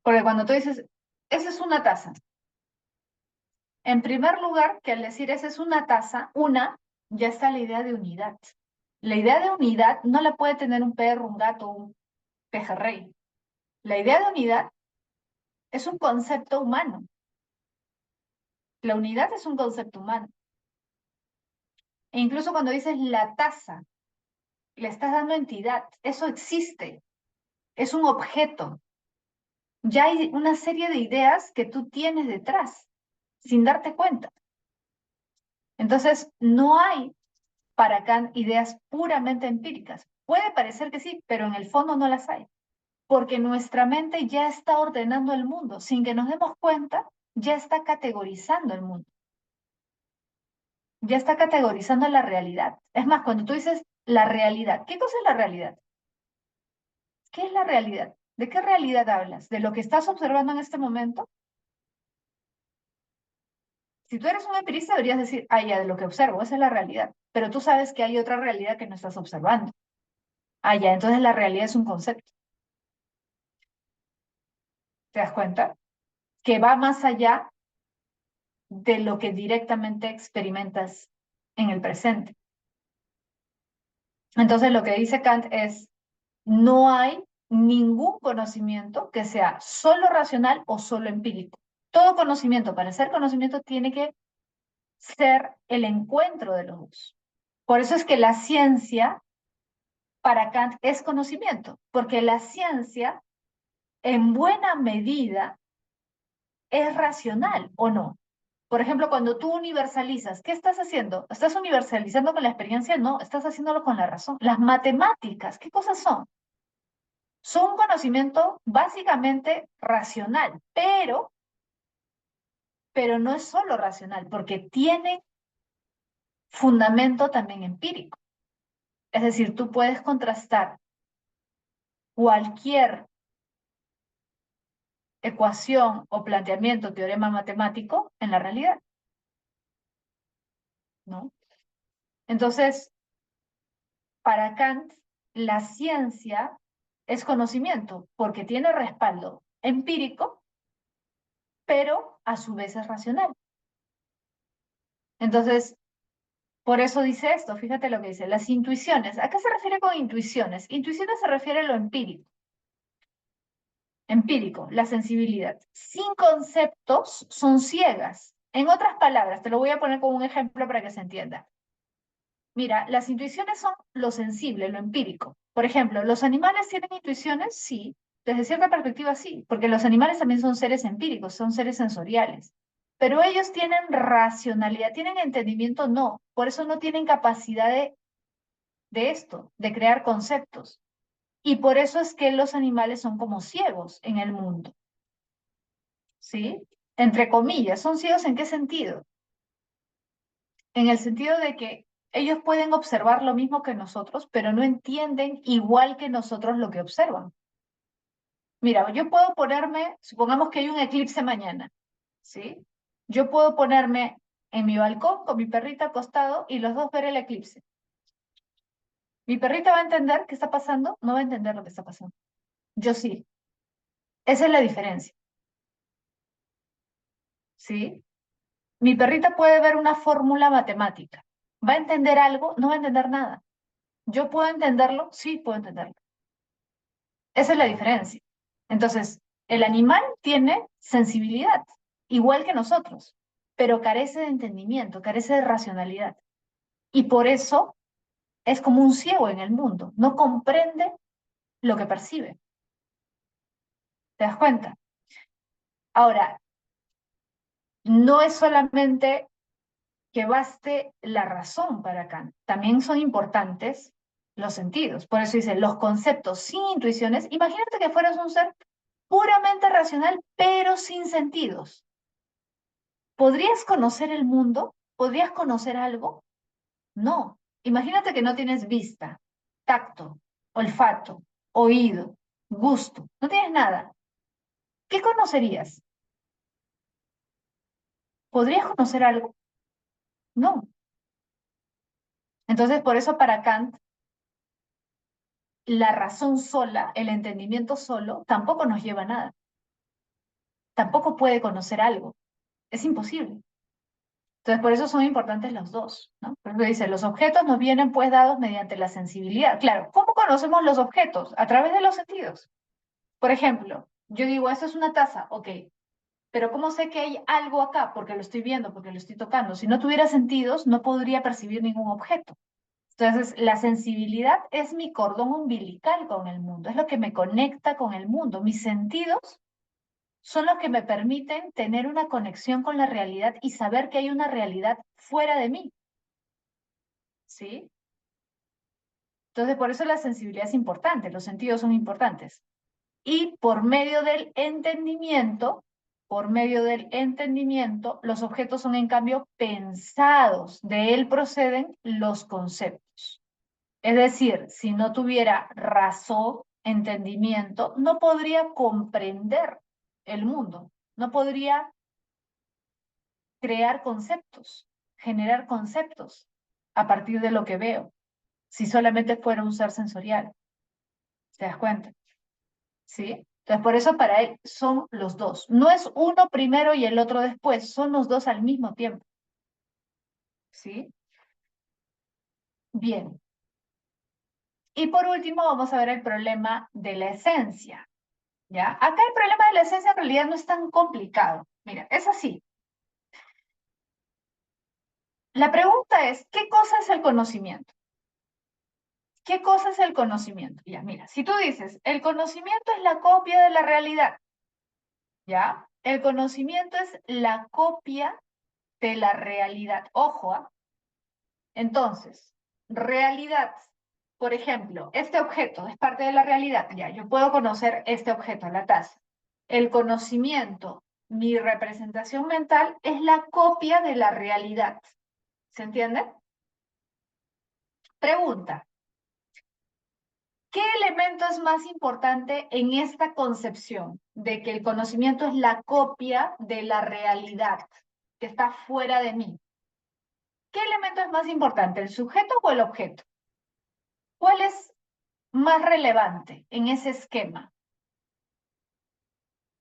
Porque cuando tú dices, esa es una taza. En primer lugar, que al decir esa es una taza, ya está la idea de unidad. La idea de unidad no la puede tener un perro, un gato, un pejerrey. La idea de unidad es un concepto humano. La unidad es un concepto humano. E incluso cuando dices la taza, le estás dando entidad. Eso existe. Es un objeto. Ya hay una serie de ideas que tú tienes detrás, sin darte cuenta. Entonces, no hay para Kant ideas puramente empíricas. Puede parecer que sí, pero en el fondo no las hay. Porque nuestra mente ya está ordenando el mundo. Sin que nos demos cuenta, ya está categorizando el mundo. Ya está categorizando la realidad. Es más, cuando tú dices la realidad, ¿qué cosa es la realidad? ¿Qué es la realidad? ¿De qué realidad hablas? ¿De lo que estás observando en este momento? Si tú eres un empirista, deberías decir, ah, ya, de lo que observo, esa es la realidad. Pero tú sabes que hay otra realidad que no estás observando. Ah, ya, entonces la realidad es un concepto. ¿Te das cuenta? Que va más allá de lo que directamente experimentas en el presente. Entonces, lo que dice Kant es, no hay ningún conocimiento que sea solo racional o solo empírico. Todo conocimiento, para ser conocimiento, tiene que ser el encuentro de los dos. Por eso es que la ciencia para Kant es conocimiento, porque la ciencia en buena medida es racional o no. Por ejemplo, cuando tú universalizas, ¿qué estás haciendo? ¿Estás universalizando con la experiencia? No, estás haciéndolo con la razón. Las matemáticas, ¿qué cosas son? Son un conocimiento básicamente racional, pero no es solo racional, porque tiene fundamento también empírico. Es decir, tú puedes contrastar cualquier ecuación o planteamiento, teorema matemático en la realidad, ¿no? Entonces, para Kant, la ciencia es conocimiento, porque tiene respaldo empírico, pero a su vez es racional. Entonces, por eso dice esto, fíjate lo que dice, las intuiciones. ¿A qué se refiere con intuiciones? Intuiciones se refiere a lo empírico. Empírico, la sensibilidad. Sin conceptos son ciegas. En otras palabras, te lo voy a poner como un ejemplo para que se entienda. Mira, las intuiciones son lo sensible, lo empírico. Por ejemplo, ¿los animales tienen intuiciones? Sí, desde cierta perspectiva sí, porque los animales también son seres empíricos, son seres sensoriales. Pero ellos tienen racionalidad, tienen entendimiento, no. Por eso no tienen capacidad de esto, de crear conceptos. Y por eso es que los animales son como ciegos en el mundo, ¿sí? Entre comillas, ¿son ciegos en qué sentido? En el sentido de que ellos pueden observar lo mismo que nosotros, pero no entienden igual que nosotros lo que observan. Mira, yo puedo ponerme, supongamos que hay un eclipse mañana, ¿sí? Yo puedo ponerme en mi balcón con mi perrita acostado y los dos ver el eclipse. ¿Mi perrita va a entender qué está pasando? No va a entender lo que está pasando. Yo sí. Esa es la diferencia, ¿sí? Mi perrita puede ver una fórmula matemática. ¿Va a entender algo? No va a entender nada. ¿Yo puedo entenderlo? Sí, puedo entenderlo. Esa es la diferencia. Entonces, el animal tiene sensibilidad, igual que nosotros, pero carece de entendimiento, carece de racionalidad. Y por eso es como un ciego en el mundo, no comprende lo que percibe. ¿Te das cuenta? Ahora, no es solamente que baste la razón para Kant, también son importantes los sentidos. Por eso dice, los conceptos sin intuiciones, imagínate que fueras un ser puramente racional, pero sin sentidos. ¿Podrías conocer el mundo? ¿Podrías conocer algo? No. Imagínate que no tienes vista, tacto, olfato, oído, gusto. No tienes nada. ¿Qué conocerías? ¿Podrías conocer algo? No. Entonces, por eso para Kant, la razón sola, el entendimiento solo, tampoco nos lleva a nada. Tampoco puede conocer algo. Es imposible. Entonces, por eso son importantes los dos, ¿no? Por eso dice, los objetos nos vienen pues dados mediante la sensibilidad. Claro, ¿cómo conocemos los objetos? A través de los sentidos. Por ejemplo, yo digo, esto es una taza, ok, pero ¿cómo sé que hay algo acá? Porque lo estoy viendo, porque lo estoy tocando. Si no tuviera sentidos, no podría percibir ningún objeto. Entonces, la sensibilidad es mi cordón umbilical con el mundo, es lo que me conecta con el mundo. Mis sentidos son los que me permiten tener una conexión con la realidad y saber que hay una realidad fuera de mí, ¿sí? Entonces, por eso la sensibilidad es importante, los sentidos son importantes. Y por medio del entendimiento, los objetos son en cambio pensados, de él proceden los conceptos. Es decir, si no tuviera razón, entendimiento, no podría comprender el mundo, no podría crear conceptos, generar conceptos a partir de lo que veo, si solamente fuera un ser sensorial. ¿Te das cuenta? ¿Sí? Entonces, por eso para él son los dos. No es uno primero y el otro después, son los dos al mismo tiempo. ¿Sí? Bien. Y por último, vamos a ver el problema de la esencia. ¿Ya? Acá el problema de la esencia en realidad no es tan complicado. Mira, es así. La pregunta es, ¿qué cosa es el conocimiento? ¿Qué cosa es el conocimiento? Ya, mira, si tú dices, el conocimiento es la copia de la realidad, ¿ya? El conocimiento es la copia de la realidad. Ojo, ¿ah? Entonces, realidad, por ejemplo, este objeto es parte de la realidad. Ya, yo puedo conocer este objeto, la taza. El conocimiento, mi representación mental, es la copia de la realidad. ¿Se entiende? Pregunta. ¿Qué elemento es más importante en esta concepción de que el conocimiento es la copia de la realidad que está fuera de mí? ¿Qué elemento es más importante, el sujeto o el objeto? ¿Cuál es más relevante en ese esquema?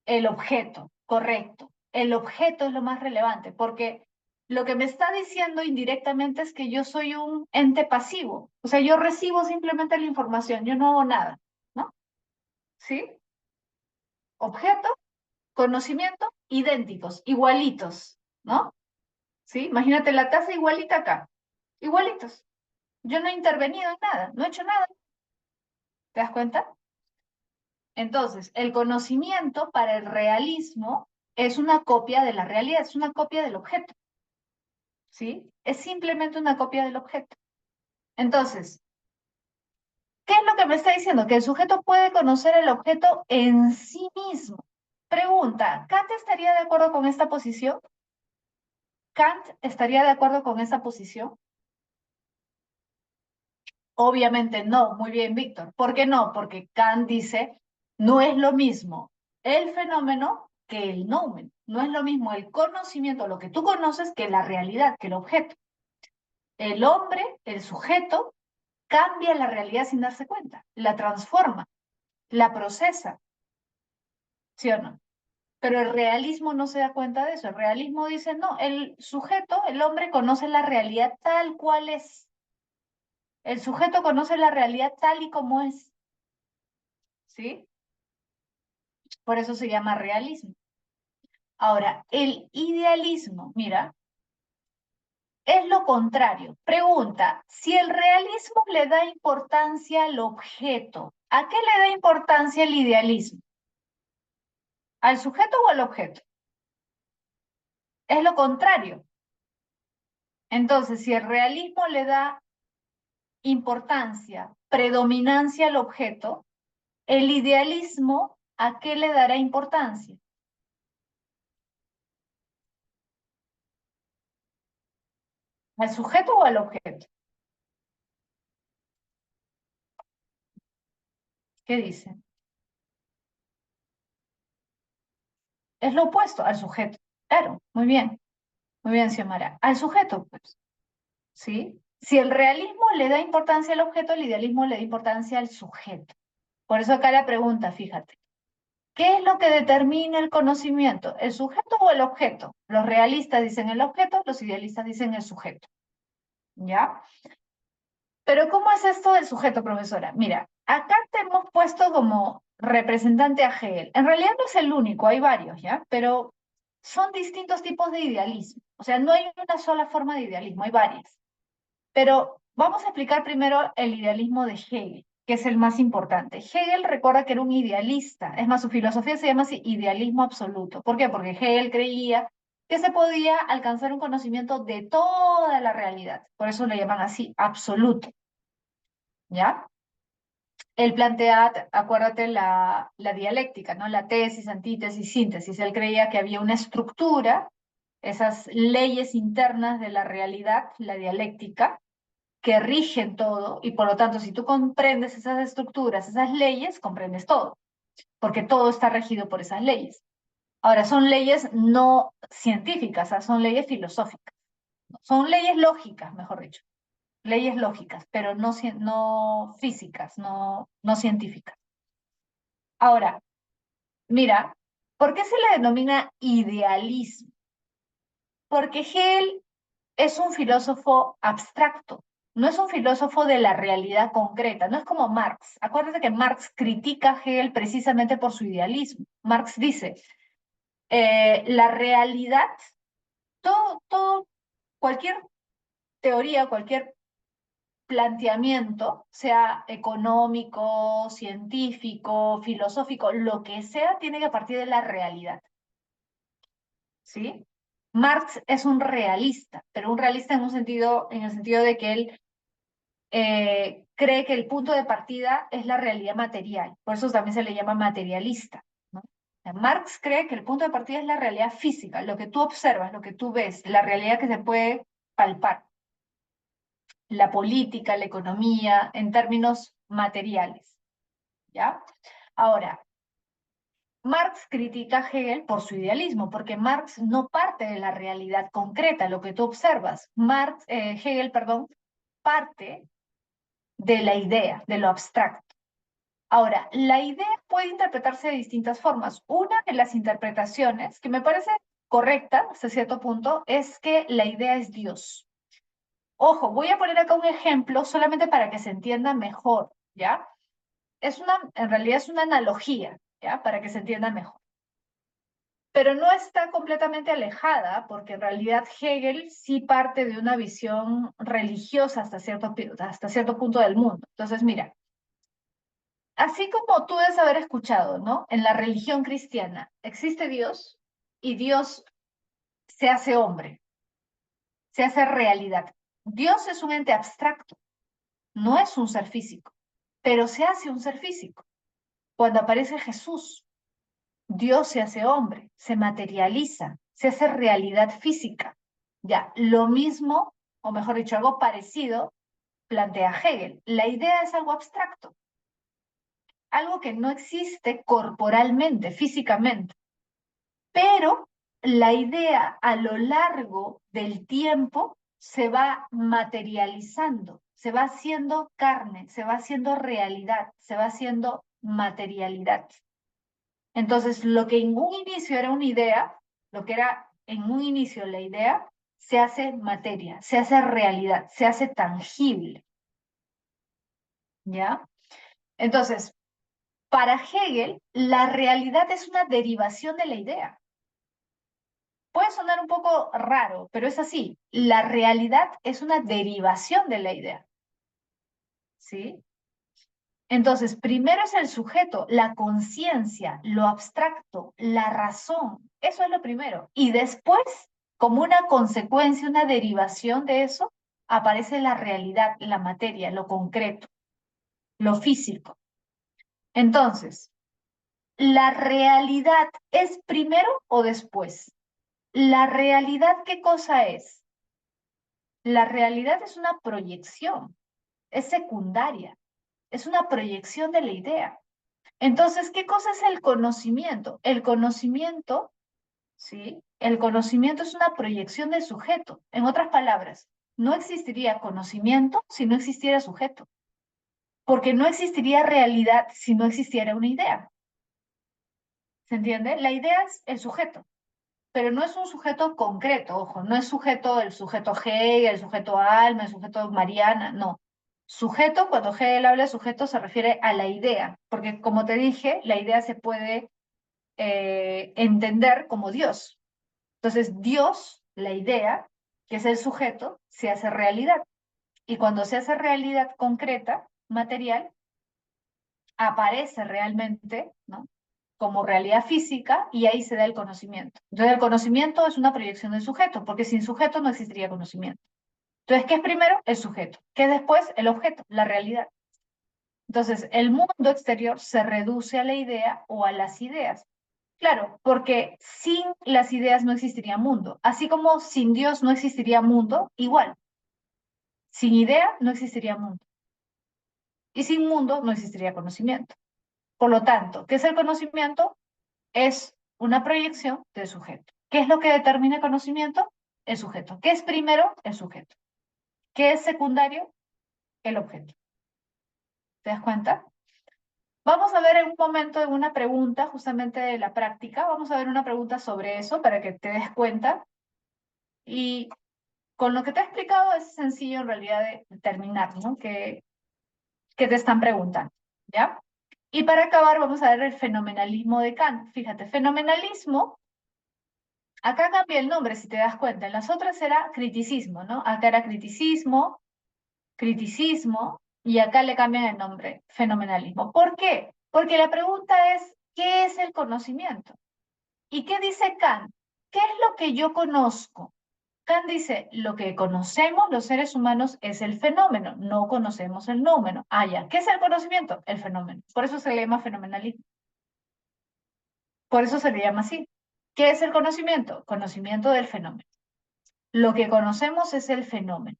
El objeto, correcto. El objeto es lo más relevante, porque lo que me está diciendo indirectamente es que yo soy un ente pasivo. O sea, yo recibo simplemente la información, yo no hago nada, ¿no? ¿Sí? Objeto, conocimiento, idénticos, igualitos, ¿no? ¿Sí? Imagínate la taza igualita acá, igualitos. Yo no he intervenido en nada, no he hecho nada. ¿Te das cuenta? Entonces, el conocimiento para el realismo es una copia de la realidad, es una copia del objeto, ¿sí? Es simplemente una copia del objeto. Entonces, ¿qué es lo que me está diciendo? Que el sujeto puede conocer el objeto en sí mismo. Pregunta, ¿Kant estaría de acuerdo con esta posición? ¿Kant estaría de acuerdo con esta posición? Obviamente no. Muy bien, Víctor. ¿Por qué no? Porque Kant dice, no es lo mismo el fenómeno que el noumen. No es lo mismo el conocimiento, lo que tú conoces, que la realidad, que el objeto. El hombre, el sujeto, cambia la realidad sin darse cuenta, la transforma, la procesa, ¿sí o no? Pero el realismo no se da cuenta de eso. El realismo dice, no, el sujeto, el hombre conoce la realidad tal cual es. El sujeto conoce la realidad tal y como es, ¿sí? Por eso se llama realismo. Ahora, el idealismo, mira, es lo contrario. Pregunta, si el realismo le da importancia al objeto, ¿a qué le da importancia el idealismo? ¿Al sujeto o al objeto? Es lo contrario. Entonces, si el realismo le da importancia, predominancia al objeto, el idealismo, ¿a qué le dará importancia? ¿Al sujeto o al objeto? ¿Qué dice? Es lo opuesto al sujeto. Claro, muy bien, Xiomara. Al sujeto, pues, ¿sí? Si el realismo le da importancia al objeto, el idealismo le da importancia al sujeto. Por eso acá la pregunta, fíjate. ¿Qué es lo que determina el conocimiento? ¿El sujeto o el objeto? Los realistas dicen el objeto, los idealistas dicen el sujeto. ¿Ya? Pero ¿cómo es esto del sujeto, profesora? Mira, acá te hemos puesto como representante a Hegel. En realidad no es el único, hay varios, ¿ya? Pero son distintos tipos de idealismo. O sea, no hay una sola forma de idealismo, hay varias. Pero vamos a explicar primero el idealismo de Hegel, que es el más importante. Hegel recuerda que era un idealista, es más, su filosofía se llama así, idealismo absoluto. ¿Por qué? Porque Hegel creía que se podía alcanzar un conocimiento de toda la realidad. Por eso le llaman así, absoluto, ¿ya? Él plantea, acuérdate, la dialéctica, ¿no? La tesis, antítesis, síntesis. Él creía que había una estructura, esas leyes internas de la realidad, la dialéctica, que rigen todo, y por lo tanto, si tú comprendes esas estructuras, esas leyes, comprendes todo, porque todo está regido por esas leyes. Ahora, son leyes no científicas, son leyes filosóficas, ¿no? Son leyes lógicas, mejor dicho, leyes lógicas, pero no, no físicas, no científicas. Ahora, mira, ¿por qué se le denomina idealismo? Porque Hegel es un filósofo abstracto, no es un filósofo de la realidad concreta, no es como Marx. Acuérdate que Marx critica a Hegel precisamente por su idealismo. Marx dice, la realidad, cualquier teoría, cualquier planteamiento, sea económico, científico, filosófico, lo que sea, tiene que partir de la realidad, ¿sí? Marx es un realista, pero un realista en un sentido, en el sentido de que él cree que el punto de partida es la realidad material, por eso también se le llama materialista, ¿no? O sea, Marx cree que el punto de partida es la realidad física, lo que tú observas, lo que tú ves, la realidad que se puede palpar, la política, la economía, en términos materiales, ¿ya? Ahora, Marx critica a Hegel por su idealismo, porque Marx no parte de la realidad concreta, lo que tú observas. Hegel, perdón, parte de la idea, de lo abstracto. Ahora, la idea puede interpretarse de distintas formas. Una de las interpretaciones que me parece correcta hasta cierto punto es que la idea es Dios. Ojo, voy a poner acá un ejemplo solamente para que se entienda mejor, ¿ya? En realidad es una analogía, ¿ya? Para que se entienda mejor. Pero no está completamente alejada, porque en realidad Hegel sí parte de una visión religiosa hasta cierto punto del mundo. Entonces, mira, así como tú debes haber escuchado, ¿no? En la religión cristiana existe Dios y Dios se hace hombre, se hace realidad. Dios es un ente abstracto, no es un ser físico, pero se hace un ser físico. Cuando aparece Jesús, Dios se hace hombre, se materializa, se hace realidad física. Ya, lo mismo, o mejor dicho, algo parecido, plantea Hegel. La idea es algo abstracto, algo que no existe corporalmente, físicamente, pero la idea a lo largo del tiempo se va materializando, se va haciendo carne, se va haciendo realidad, se va haciendo materialidad. Entonces, lo que en un inicio era una idea, lo que era en un inicio la idea, se hace materia, se hace realidad, se hace tangible, ¿ya? Entonces, para Hegel, la realidad es una derivación de la idea. Puede sonar un poco raro, pero es así. La realidad es una derivación de la idea, ¿sí? Entonces, primero es el sujeto, la conciencia, lo abstracto, la razón. Eso es lo primero. Y después, como una consecuencia, una derivación de eso, aparece la realidad, la materia, lo concreto, lo físico. Entonces, ¿la realidad es primero o después? ¿La realidad qué cosa es? La realidad es una proyección, es secundaria, es una proyección de la idea. Entonces, ¿qué cosa es el conocimiento? El conocimiento, ¿sí? El conocimiento es una proyección del sujeto. En otras palabras, no existiría conocimiento si no existiera sujeto, porque no existiría realidad si no existiera una idea. ¿Se entiende? La idea es el sujeto, pero no es un sujeto concreto, ojo, no es el sujeto Hegel, el sujeto Alma, el sujeto Mariana, no. Sujeto, cuando Hegel habla de sujeto, se refiere a la idea, porque como te dije, la idea se puede entender como Dios. Entonces, Dios, la idea, que es el sujeto, se hace realidad. Y cuando se hace realidad concreta, material, aparece realmente, ¿no? Como realidad física y ahí se da el conocimiento. Entonces, el conocimiento es una proyección del sujeto, porque sin sujeto no existiría conocimiento. Entonces, ¿qué es primero? El sujeto. ¿Qué es después? El objeto, la realidad. Entonces, el mundo exterior se reduce a la idea o a las ideas. Claro, porque sin las ideas no existiría mundo. Así como sin Dios no existiría mundo, igual. Sin idea no existiría mundo. Y sin mundo no existiría conocimiento. Por lo tanto, ¿qué es el conocimiento? Es una proyección del sujeto. ¿Qué es lo que determina el conocimiento? El sujeto. ¿Qué es primero? El sujeto. ¿Qué es secundario? El objeto. ¿Te das cuenta? Vamos a ver en un momento en una pregunta justamente de la práctica. Vamos a ver una pregunta sobre eso para que te des cuenta. Y con lo que te he explicado es sencillo en realidad de determinar, ¿no? ¿Qué te están preguntando? ¿Ya? Y para acabar vamos a ver el fenomenalismo de Kant. Fíjate, fenomenalismo, acá cambia el nombre si te das cuenta. En las otras era criticismo, ¿no? Acá era criticismo, criticismo, y acá le cambian el nombre, fenomenalismo. ¿Por qué? Porque la pregunta es, ¿qué es el conocimiento? ¿Y qué dice Kant? ¿Qué es lo que yo conozco? Kant dice, lo que conocemos los seres humanos es el fenómeno, no conocemos el número. Ah, ya. ¿Qué es el conocimiento? El fenómeno. Por eso se le llama fenomenalismo. Por eso se le llama así. ¿Qué es el conocimiento? Conocimiento del fenómeno. Lo que conocemos es el fenómeno.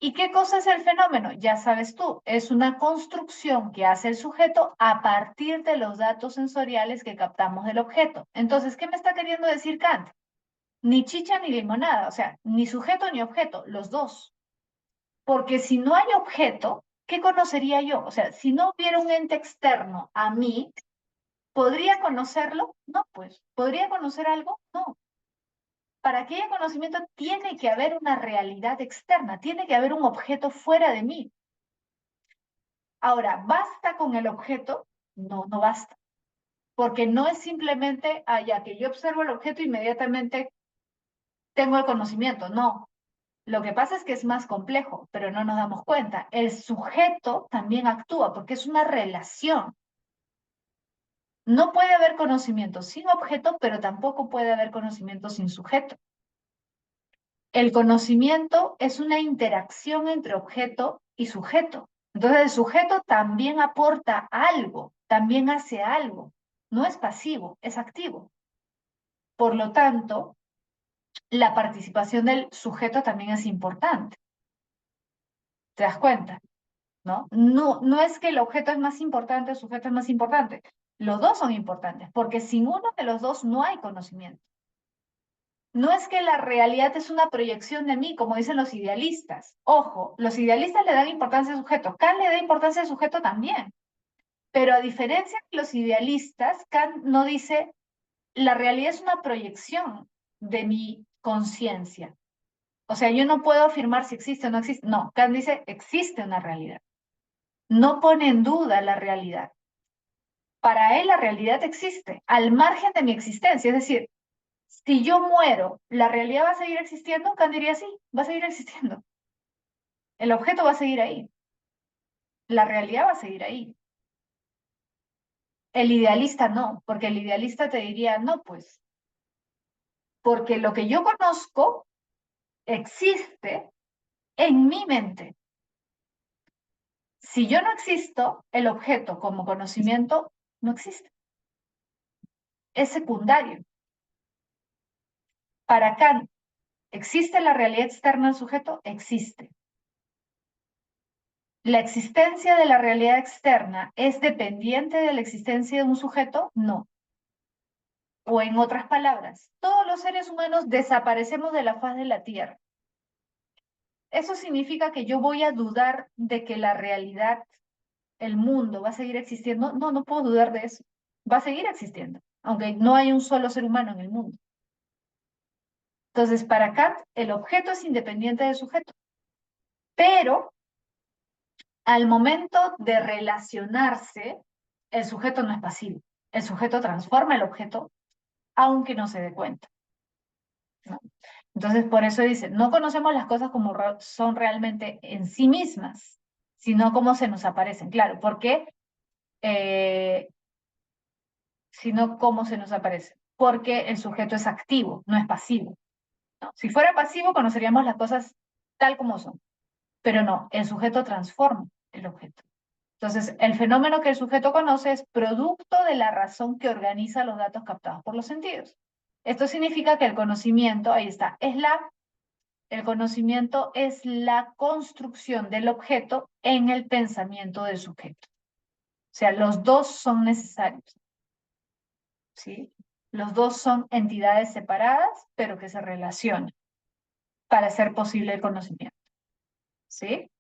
¿Y qué cosa es el fenómeno? Ya sabes tú, es una construcción que hace el sujeto a partir de los datos sensoriales que captamos del objeto. Entonces, ¿qué me está queriendo decir Kant? Ni chicha ni limonada, o sea, ni sujeto ni objeto, los dos. Porque si no hay objeto, ¿qué conocería yo? O sea, si no hubiera un ente externo a mí, ¿podría conocerlo? No, pues. ¿Podría conocer algo? No. Para que haya conocimiento tiene que haber una realidad externa, tiene que haber un objeto fuera de mí. Ahora, ¿basta con el objeto? No, no basta. Porque no es simplemente, ya que yo observo el objeto, inmediatamente tengo el conocimiento. No. Lo que pasa es que es más complejo, pero no nos damos cuenta. El sujeto también actúa porque es una relación. No puede haber conocimiento sin objeto, pero tampoco puede haber conocimiento sin sujeto. El conocimiento es una interacción entre objeto y sujeto. Entonces el sujeto también aporta algo, también hace algo. No es pasivo, es activo. Por lo tanto, la participación del sujeto también es importante. ¿Te das cuenta? ¿No? No, no es que el objeto es más importante, el sujeto es más importante. Los dos son importantes, porque sin uno de los dos no hay conocimiento. No es que la realidad es una proyección de mí, como dicen los idealistas. Ojo, los idealistas le dan importancia al sujeto. Kant le da importancia al sujeto también. Pero a diferencia de los idealistas, Kant no dice, la realidad es una proyección de mi conciencia. O sea, yo no puedo afirmar si existe o no existe. No, Kant dice, existe una realidad. No pone en duda la realidad. Para él la realidad existe, al margen de mi existencia. Es decir, si yo muero, ¿la realidad va a seguir existiendo? Kant diría sí, va a seguir existiendo. El objeto va a seguir ahí. La realidad va a seguir ahí. El idealista no, porque el idealista te diría, no, pues, porque lo que yo conozco existe en mi mente. Si yo no existo, el objeto como conocimiento no existe. Es secundario. Para Kant, ¿existe la realidad externa del sujeto? Existe. ¿La existencia de la realidad externa es dependiente de la existencia de un sujeto? No. O en otras palabras, todos los seres humanos desaparecemos de la faz de la Tierra. ¿Eso significa que yo voy a dudar de que la realidad, el mundo, va a seguir existiendo? No, no puedo dudar de eso. Va a seguir existiendo, aunque no hay un solo ser humano en el mundo. Entonces, para Kant, el objeto es independiente del sujeto. Pero al momento de relacionarse, el sujeto no es pasivo. El sujeto transforma el objeto, aunque no se dé cuenta, ¿no? Entonces, por eso dice, no conocemos las cosas como son realmente en sí mismas, sino como se nos aparecen. Claro, ¿por qué? Eh, sino cómo se nos aparecen. Porque el sujeto es activo, no es pasivo, ¿no? Si fuera pasivo, conoceríamos las cosas tal como son, pero no, el sujeto transforma el objeto. Entonces, el fenómeno que el sujeto conoce es producto de la razón que organiza los datos captados por los sentidos. Esto significa que el conocimiento, ahí está, el conocimiento es la construcción del objeto en el pensamiento del sujeto. O sea, los dos son necesarios, ¿sí? Los dos son entidades separadas, pero que se relacionan para hacer posible el conocimiento, ¿sí?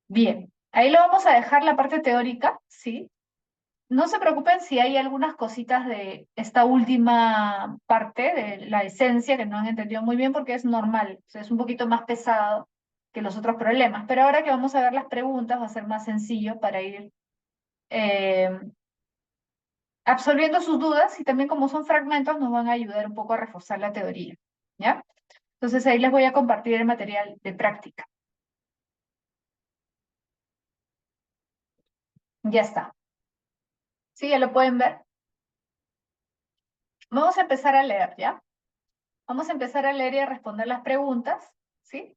Bien, ahí lo vamos a dejar la parte teórica, ¿sí? No se preocupen si hay algunas cositas de esta última parte, de la esencia, que no han entendido muy bien porque es normal, o sea, es un poquito más pesado que los otros problemas. Pero ahora que vamos a ver las preguntas va a ser más sencillo para ir eh, absolviendo sus dudas y también como son fragmentos nos van a ayudar un poco a reforzar la teoría, ¿ya? Entonces ahí les voy a compartir el material de práctica. Ya está. ¿Sí? ¿Ya lo pueden ver? Vamos a empezar a leer, ¿ya? Vamos a empezar a leer y a responder las preguntas, ¿sí?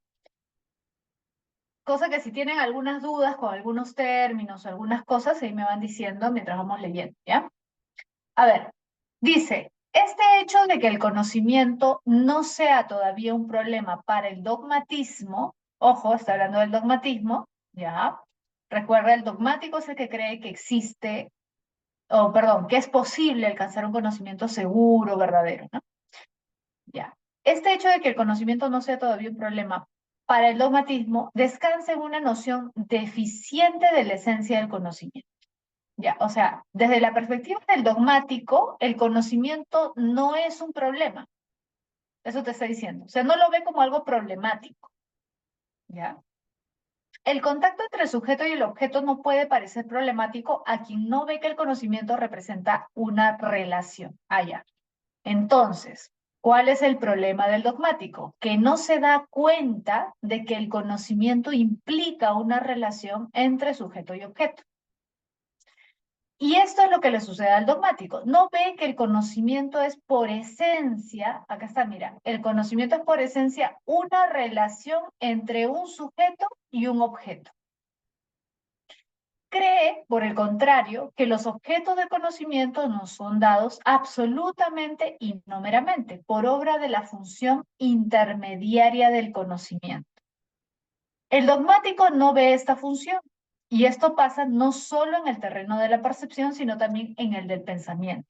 Cosa que si tienen algunas dudas con algunos términos o algunas cosas, ahí me van diciendo mientras vamos leyendo, ¿ya? A ver, dice, este hecho de que el conocimiento no sea todavía un problema para el dogmatismo, ojo, está hablando del dogmatismo, ¿ya? Recuerda, el dogmático es el que cree que existe, o perdón, que es posible alcanzar un conocimiento seguro, verdadero, ¿no? Ya. Este hecho de que el conocimiento no sea todavía un problema para el dogmatismo descansa en una noción deficiente de la esencia del conocimiento. Ya, o sea, desde la perspectiva del dogmático, el conocimiento no es un problema. Eso te está diciendo. O sea, no lo ve como algo problemático. ¿Ya? El contacto entre el sujeto y el objeto no puede parecer problemático a quien no ve que el conocimiento representa una relación. Ah, ya. Entonces, ¿cuál es el problema del dogmático? Que no se da cuenta de que el conocimiento implica una relación entre sujeto y objeto. Y esto es lo que le sucede al dogmático. No ve que el conocimiento es por esencia, acá está, mira, el conocimiento es por esencia una relación entre un sujeto y un objeto. Cree, por el contrario, que los objetos de conocimiento nos son dados absolutamente y no meramente, por obra de la función intermediaria del conocimiento. El dogmático no ve esta función, y esto pasa no solo en el terreno de la percepción, sino también en el del pensamiento.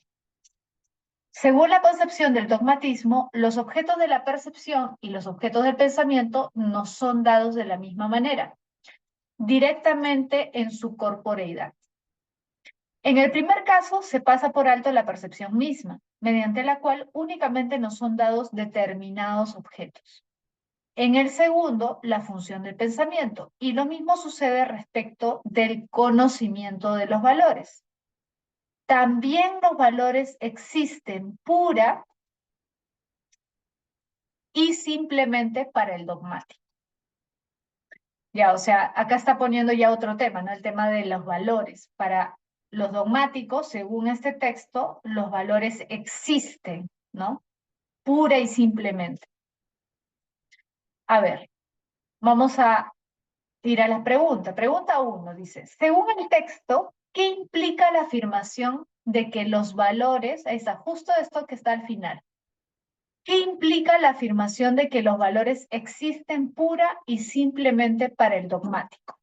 Según la concepción del dogmatismo, los objetos de la percepción y los objetos del pensamiento no son dados de la misma manera, directamente en su corporeidad. En el primer caso, se pasa por alto la percepción misma, mediante la cual únicamente nos son dados determinados objetos. En el segundo, la función del pensamiento, y lo mismo sucede respecto del conocimiento de los valores. También los valores existen pura y simplemente para el dogmático. Ya, o sea, acá está poniendo ya otro tema, ¿no? El tema de los valores. Para los dogmáticos, según este texto, los valores existen, ¿no? Pura y simplemente. A ver, vamos a ir a la pregunta. Pregunta 1 dice, según el texto, ¿qué implica la afirmación de que los valores, ahí está, justo esto que está al final, ¿qué implica la afirmación de que los valores existen pura y simplemente para el dogmático?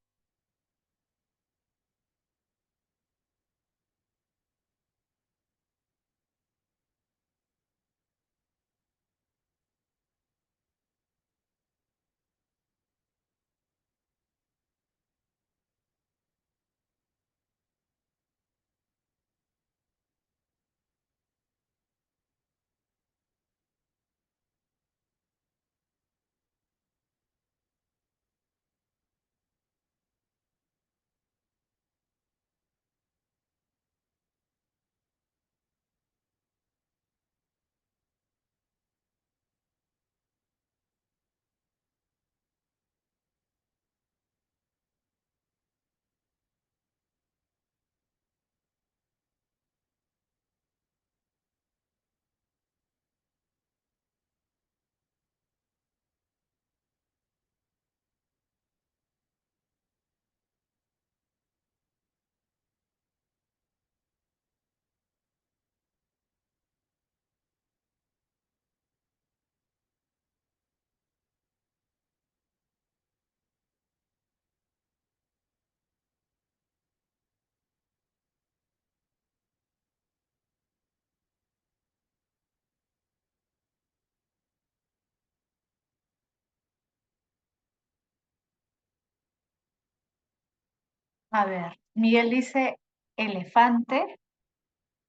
A ver, Miguel dice elefante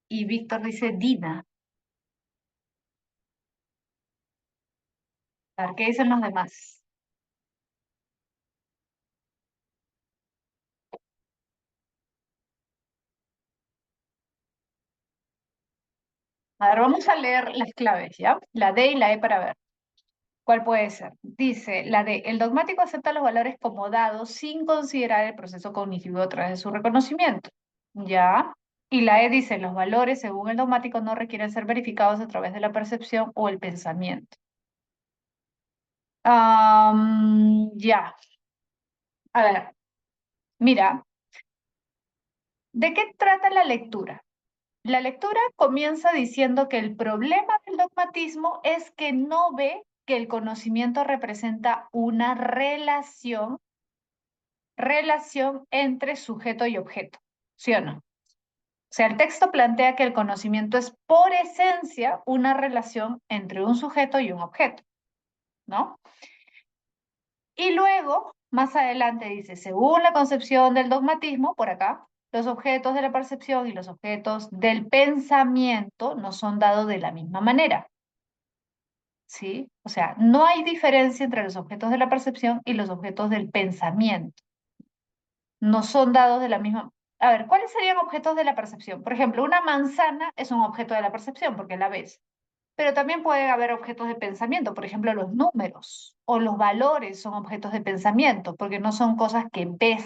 y Víctor dice Dina. A ver, ¿qué dicen los demás? A ver, vamos a leer las claves, ¿ya? La D y la E para ver. ¿Cuál puede ser? Dice, la D, el dogmático acepta los valores como dados sin considerar el proceso cognitivo a través de su reconocimiento. ¿Ya? Y la E dice, los valores, según el dogmático, no requieren ser verificados a través de la percepción o el pensamiento. Ya. A ver, mira, ¿de qué trata la lectura? La lectura comienza diciendo que el problema del dogmatismo es que no ve que el conocimiento representa una relación entre sujeto y objeto, ¿sí o no? O sea, el texto plantea que el conocimiento es por esencia una relación entre un sujeto y un objeto, ¿no? Y luego, más adelante dice, según la concepción del dogmatismo, por acá, los objetos de la percepción y los objetos del pensamiento no son dados de la misma manera. ¿Sí? O sea, no hay diferencia entre los objetos de la percepción y los objetos del pensamiento. No son dados de la misma. A ver, ¿cuáles serían objetos de la percepción? Por ejemplo, una manzana es un objeto de la percepción porque la ves, pero también puede haber objetos de pensamiento, por ejemplo, los números o los valores son objetos de pensamiento porque no son cosas que ves.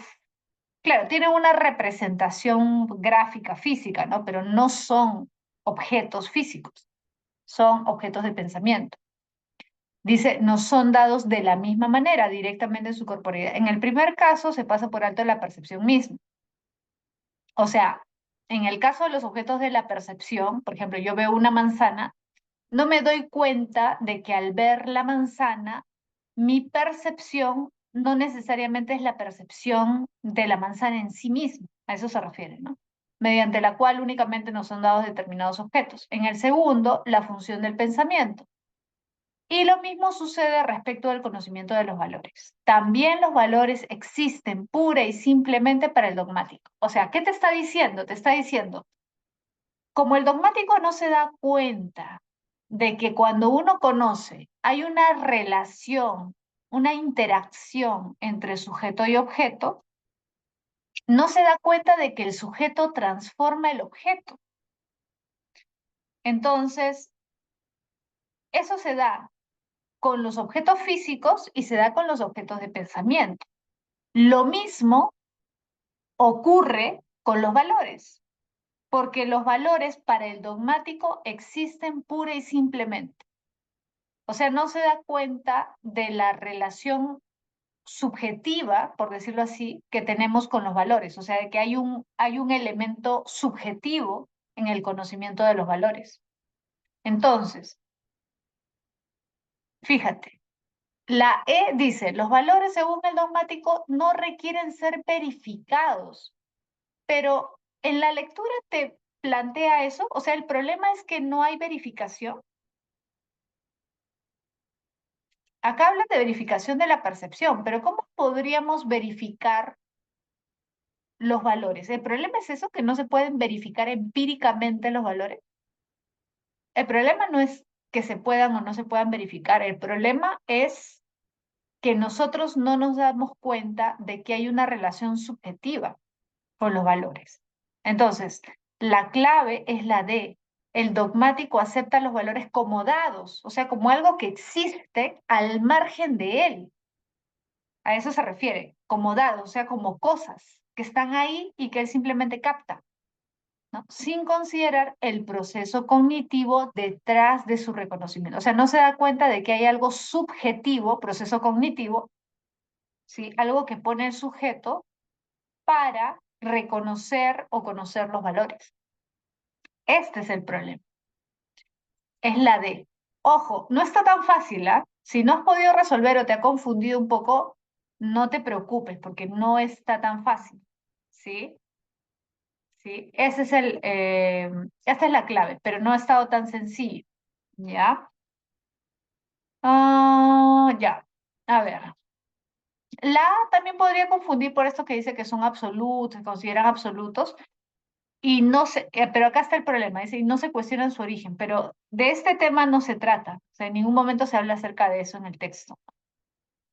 Claro, tienen una representación gráfica física, ¿no? Pero no son objetos físicos, son objetos de pensamiento. Dice, no son dados de la misma manera directamente en su corporeidad. En el primer caso se pasa por alto la percepción misma. O sea, en el caso de los objetos de la percepción, por ejemplo, yo veo una manzana, no me doy cuenta de que al ver la manzana, mi percepción no necesariamente es la percepción de la manzana en sí misma. A eso se refiere, ¿no? Mediante la cual únicamente nos son dados determinados objetos. En el segundo, la función del pensamiento. Y lo mismo sucede respecto del conocimiento de los valores. También los valores existen pura y simplemente para el dogmático. O sea, ¿qué te está diciendo? Te está diciendo, como el dogmático no se da cuenta de que cuando uno conoce hay una relación, una interacción entre sujeto y objeto, no se da cuenta de que el sujeto transforma el objeto. Entonces, eso se da con los objetos físicos y se da con los objetos de pensamiento. Lo mismo ocurre con los valores, porque los valores para el dogmático existen pura y simplemente. O sea, no se da cuenta de la relación subjetiva, por decirlo así, que tenemos con los valores. O sea, de que hay un elemento subjetivo en el conocimiento de los valores. Entonces, fíjate, la E dice, los valores según el dogmático no requieren ser verificados, pero en la lectura te plantea eso, o sea, el problema es que no hay verificación. Acá habla de verificación de la percepción, pero ¿cómo podríamos verificar los valores? El problema es eso, que no se pueden verificar empíricamente los valores. El problema no es que se puedan o no se puedan verificar, el problema es que nosotros no nos damos cuenta de que hay una relación subjetiva con los valores. Entonces, la clave es la D. El dogmático acepta los valores como dados, o sea, como algo que existe al margen de él. A eso se refiere, como dados, o sea, como cosas que están ahí y que él simplemente capta, ¿no? Sin considerar el proceso cognitivo detrás de su reconocimiento. O sea, no se da cuenta de que hay algo subjetivo, proceso cognitivo, ¿sí? Algo que pone el sujeto para reconocer o conocer los valores. Este es el problema. Es la D. Ojo, no está tan fácil, ¿ah? Si no has podido resolver o te ha confundido un poco, no te preocupes porque no está tan fácil, ¿sí? ¿Sí? Esta es la clave, pero no ha estado tan sencillo, ¿ya? Ya. A ver. La A también podría confundir por esto que dice que son absolutos, se consideran absolutos, y no se, pero acá está el problema, dice, y no se cuestiona su origen, pero de este tema no se trata, o sea, en ningún momento se habla acerca de eso en el texto.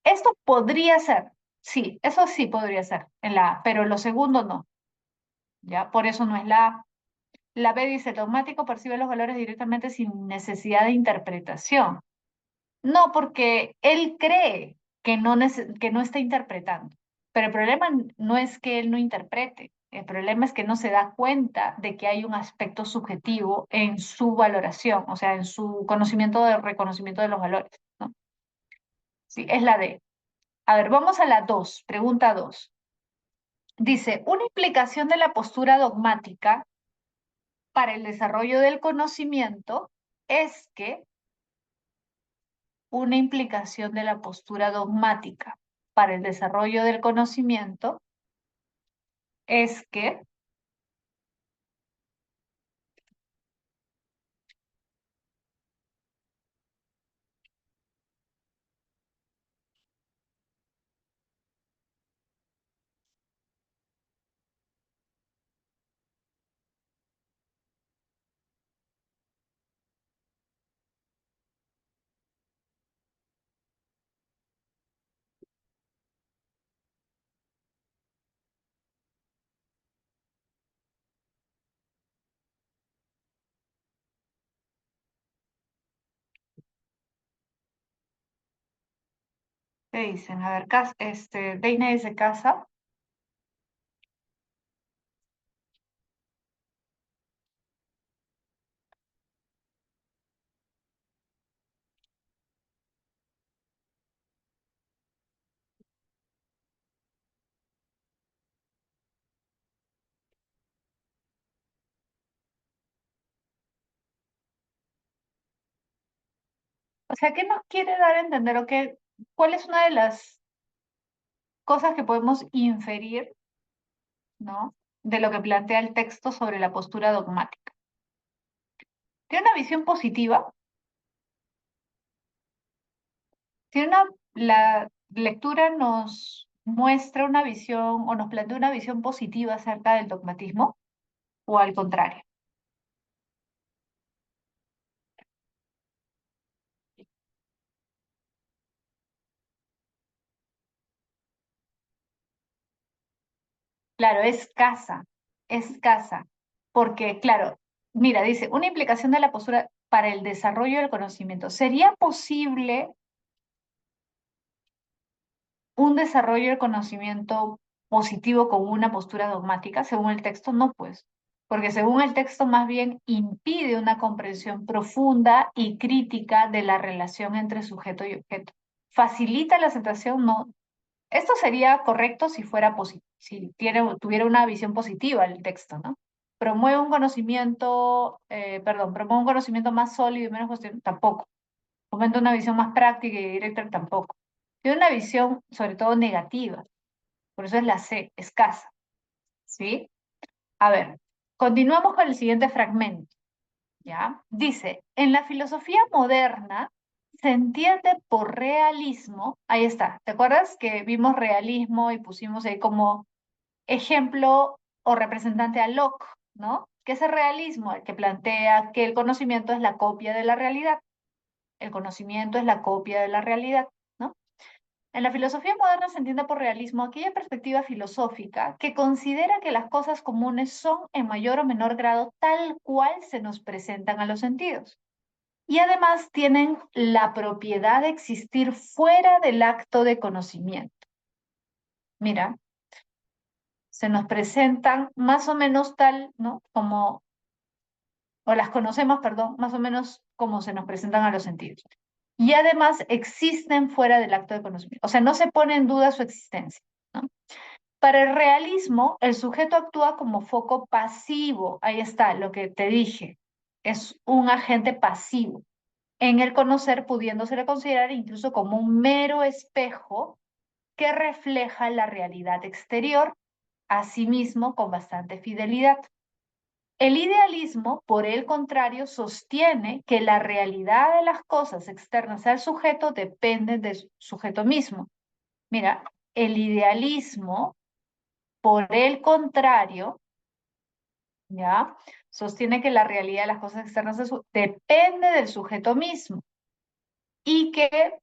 Esto podría ser, sí, eso sí podría ser en la A, pero lo segundo no, ¿ya? Por eso no es la A. La B dice, el dogmático percibe los valores directamente sin necesidad de interpretación. No, porque él cree que no está interpretando. Pero el problema no es que él no interprete, el problema es que no se da cuenta de que hay un aspecto subjetivo en su valoración, o sea, en su conocimiento de reconocimiento de los valores, ¿no? Sí, es la D. A ver, vamos a la 2, pregunta 2. Dice, una implicación de la postura dogmática para el desarrollo del conocimiento es que una implicación de la postura dogmática para el desarrollo del conocimiento es que ¿Qué dicen? A ver, Deina dice casa. O sea, ¿qué nos quiere dar a entender o qué, cuál es una de las cosas que podemos inferir, ¿no? De lo que plantea el texto sobre la postura dogmática? Tiene una visión positiva, la lectura nos muestra una visión o nos plantea una visión positiva acerca del dogmatismo, o al contrario. Claro, es casa, porque claro, mira, dice, una implicación de la postura para el desarrollo del conocimiento. ¿Sería posible un desarrollo del conocimiento positivo con una postura dogmática? Según el texto, no, pues, porque según el texto más bien impide una comprensión profunda y crítica de la relación entre sujeto y objeto. Facilita la aceptación, no. Esto sería correcto si fuera si tuviera una visión positiva el texto, ¿no? Promueve un conocimiento, promueve un conocimiento más sólido y menos cuestionado, tampoco. Fomenta una visión más práctica y directa, tampoco. Tiene una visión sobre todo negativa, por eso es la C, escasa, ¿sí? A ver, continuamos con el siguiente fragmento, ¿ya? Dice, en la filosofía moderna se entiende por realismo, ahí está, ¿te acuerdas que vimos realismo y pusimos ahí como ejemplo o representante a Locke, ¿no? Que es el realismo, el que plantea que el conocimiento es la copia de la realidad. El conocimiento es la copia de la realidad, ¿no? En la filosofía moderna se entiende por realismo aquella perspectiva filosófica que considera que las cosas comunes son en mayor o menor grado tal cual se nos presentan a los sentidos. Y además tienen la propiedad de existir fuera del acto de conocimiento. Mira, se nos presentan más o menos tal, ¿no? Como, o las conocemos, perdón, más o menos como se nos presentan a los sentidos. Y además existen fuera del acto de conocimiento. O sea, no se pone en duda su existencia, ¿no? Para el realismo, el sujeto actúa como foco pasivo. Ahí está, lo que te dije. Es un agente pasivo en el conocer, pudiéndose considerar incluso como un mero espejo que refleja la realidad exterior, asimismo con bastante fidelidad. El idealismo, por el contrario, sostiene que la realidad de las cosas externas al sujeto depende del sujeto mismo. Mira, el idealismo, por el contrario, ¿ya? Sostiene que la realidad de las cosas externas depende del sujeto mismo y que,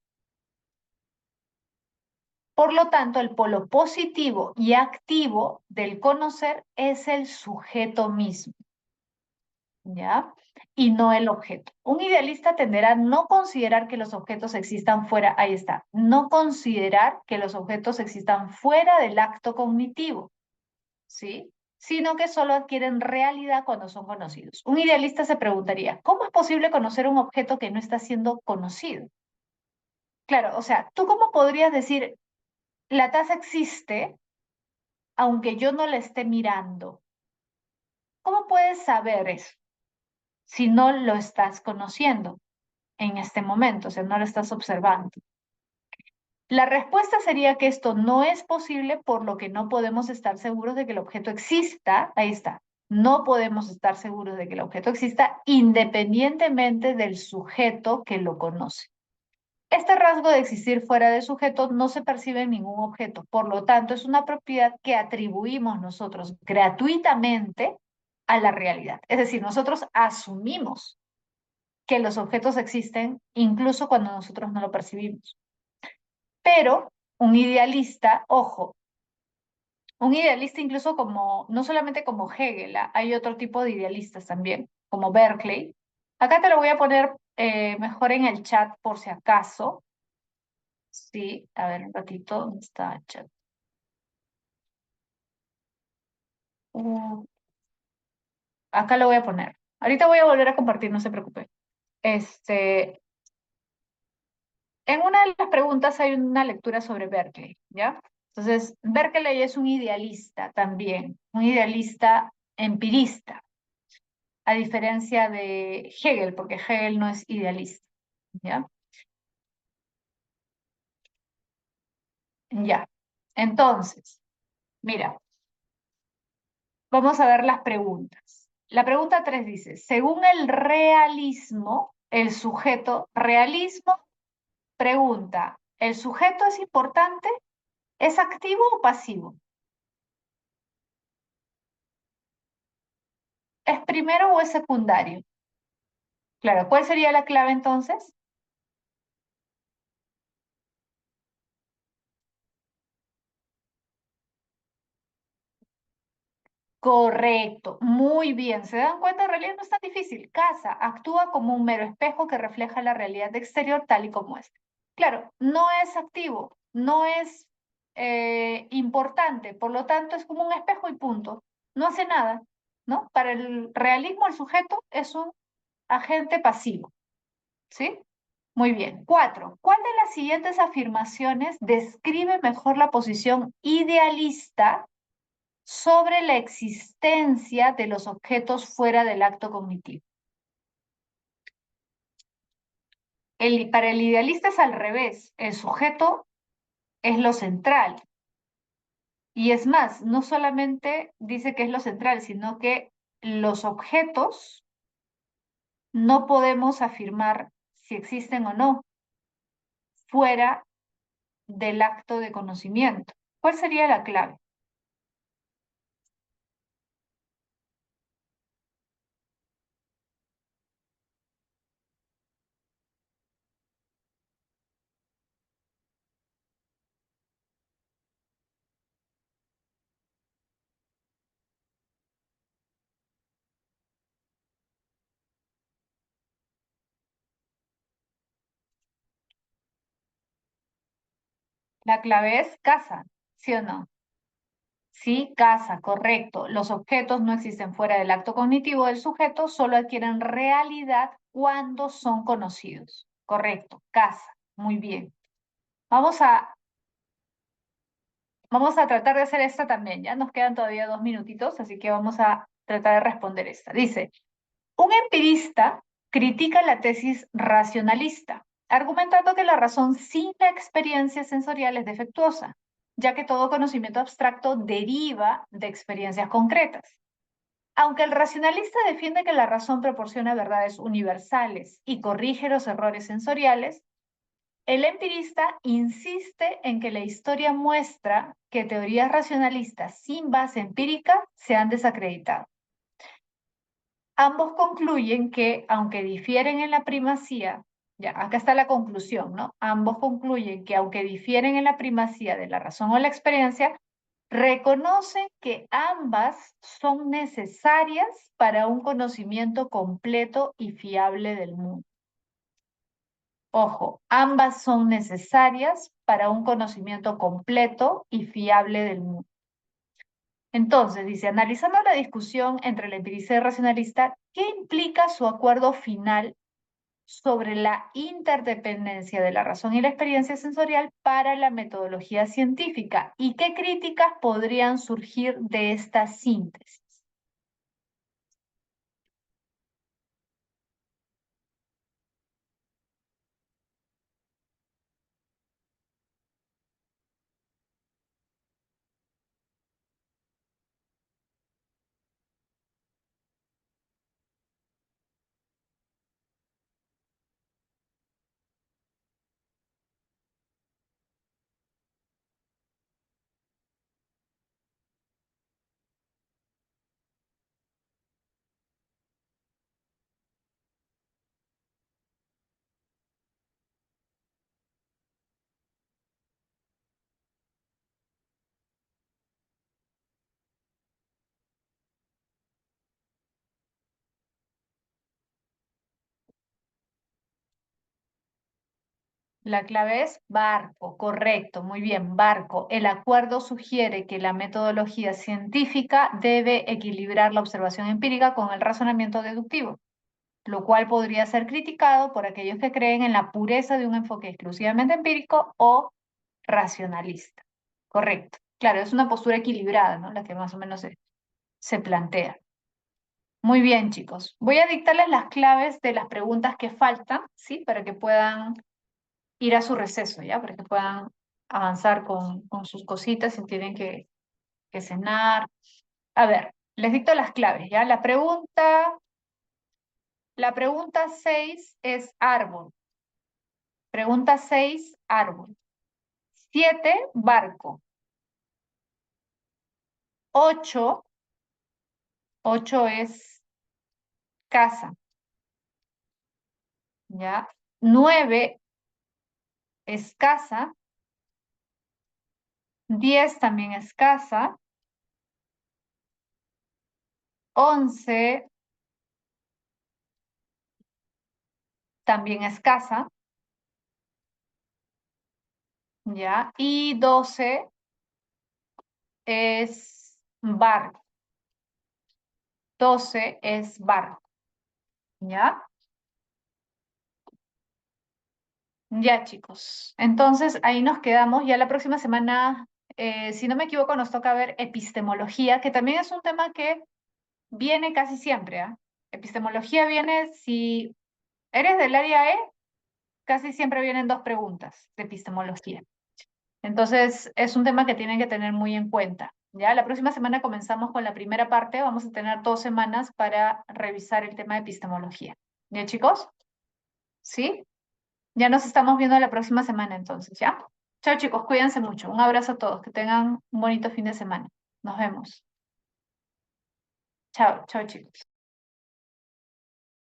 por lo tanto, el polo positivo y activo del conocer es el sujeto mismo. ¿Ya? Y no el objeto. Un idealista tenderá a no considerar que los objetos existan fuera, ahí está, no considerar que los objetos existan fuera del acto cognitivo, ¿sí? Sino que solo adquieren realidad cuando son conocidos. Un idealista se preguntaría, ¿cómo es posible conocer un objeto que no está siendo conocido? Claro, o sea, ¿tú cómo podrías decir, la taza existe aunque yo no la esté mirando? ¿Cómo puedes saber eso si no lo estás conociendo en este momento, o sea, no lo estás observando? La respuesta sería que esto no es posible, por lo que no podemos estar seguros de que el objeto exista. Ahí está. No podemos estar seguros de que el objeto exista independientemente del sujeto que lo conoce. Este rasgo de existir fuera del sujeto no se percibe en ningún objeto, por lo tanto es una propiedad que atribuimos nosotros gratuitamente a la realidad. Es decir, nosotros asumimos que los objetos existen incluso cuando nosotros no lo percibimos. Pero un idealista, ojo, un idealista incluso como, no solamente como Hegel, hay otro tipo de idealistas también, como Berkeley. Acá te lo voy a poner mejor en el chat por si acaso. Sí, a ver un ratito, ¿dónde está el chat? Uh, acá lo voy a poner. Ahorita voy a volver a compartir, no se preocupe. Este, en una de las preguntas hay una lectura sobre Berkeley, ¿ya? Entonces, Berkeley es un idealista también, un idealista empirista, a diferencia de Hegel, porque Hegel no es idealista, ¿ya? Ya. Entonces, mira, vamos a ver las preguntas. La pregunta 3 dice, según el realismo, el sujeto, realismo, pregunta, ¿el sujeto es importante? ¿Es activo o pasivo? ¿Es primero o es secundario? Claro, ¿cuál sería la clave entonces? Correcto, muy bien. ¿Se dan cuenta? En realidad no es tan difícil. Casa actúa como un mero espejo que refleja la realidad exterior tal y como es. Claro, no es activo, no es importante, por lo tanto es como un espejo y punto. No hace nada, ¿no? Para el realismo, el sujeto es un agente pasivo, ¿sí? Muy bien. Cuatro. ¿Cuál de las siguientes afirmaciones describe mejor la posición idealista sobre la existencia de los objetos fuera del acto cognitivo? Para el idealista es al revés. El sujeto es lo central. Y es más, no solamente dice que es lo central, sino que los objetos no podemos afirmar si existen o no fuera del acto de conocimiento. ¿Cuál sería la clave? La clave es casa, ¿sí o no? Sí, casa, correcto. Los objetos no existen fuera del acto cognitivo del sujeto, solo adquieren realidad cuando son conocidos. Correcto, casa. Muy bien. Vamos a, vamos a tratar de hacer esta también. Ya nos quedan todavía 2 minutitos, así que vamos a tratar de responder esta. Dice, un empirista critica la tesis racionalista, argumentando que la razón sin la experiencia sensorial es defectuosa, ya que todo conocimiento abstracto deriva de experiencias concretas. Aunque el racionalista defiende que la razón proporciona verdades universales y corrige los errores sensoriales, el empirista insiste en que la historia muestra que teorías racionalistas sin base empírica se han desacreditado. Ambos concluyen que, aunque difieren en la primacía, ya acá está la conclusión, ¿no? Ambos concluyen que, aunque difieren en la primacía de la razón o la experiencia, reconocen que ambas son necesarias para un conocimiento completo y fiable del mundo. Ojo, ambas son necesarias para un conocimiento completo y fiable del mundo. Entonces, dice, analizando la discusión entre el empirista y el racionalista, ¿qué implica su acuerdo final sobre la interdependencia de la razón y la experiencia sensorial para la metodología científica? ¿Y qué críticas podrían surgir de esta síntesis? La clave es barco, correcto, muy bien, barco. El acuerdo sugiere que la metodología científica debe equilibrar la observación empírica con el razonamiento deductivo, lo cual podría ser criticado por aquellos que creen en la pureza de un enfoque exclusivamente empírico o racionalista. Correcto. Claro, es una postura equilibrada, ¿no? La que más o menos se plantea. Muy bien, chicos. Voy a dictarles las claves de las preguntas que faltan, ¿sí? Para que puedan ir a su receso, ¿ya? Para que puedan avanzar con sus cositas si tienen que cenar. A ver, les dicto las claves, ¿ya? La pregunta 6 es árbol. Pregunta 6, árbol. 7, barco. 8, 8 es casa, ¿ya? 9 es casa. 10 también es casa. 11 también es casa, ¿ya? Y 12 es barco. 12 es barco, ¿ya? Ya, chicos. Entonces, ahí nos quedamos. Ya la próxima semana, si no me equivoco, nos toca ver epistemología, que también es un tema que viene casi siempre, ¿ah? Epistemología viene, si eres del área E, casi siempre vienen dos preguntas de epistemología. Entonces, es un tema que tienen que tener muy en cuenta. Ya, la próxima semana comenzamos con la primera parte. Vamos a tener 2 semanas para revisar el tema de epistemología. ¿Ya, chicos? ¿Sí? Ya nos estamos viendo la próxima semana entonces, ¿ya? Chao, chicos, cuídense mucho. Un abrazo a todos. Que tengan un bonito fin de semana. Nos vemos. Chao, chao, chicos.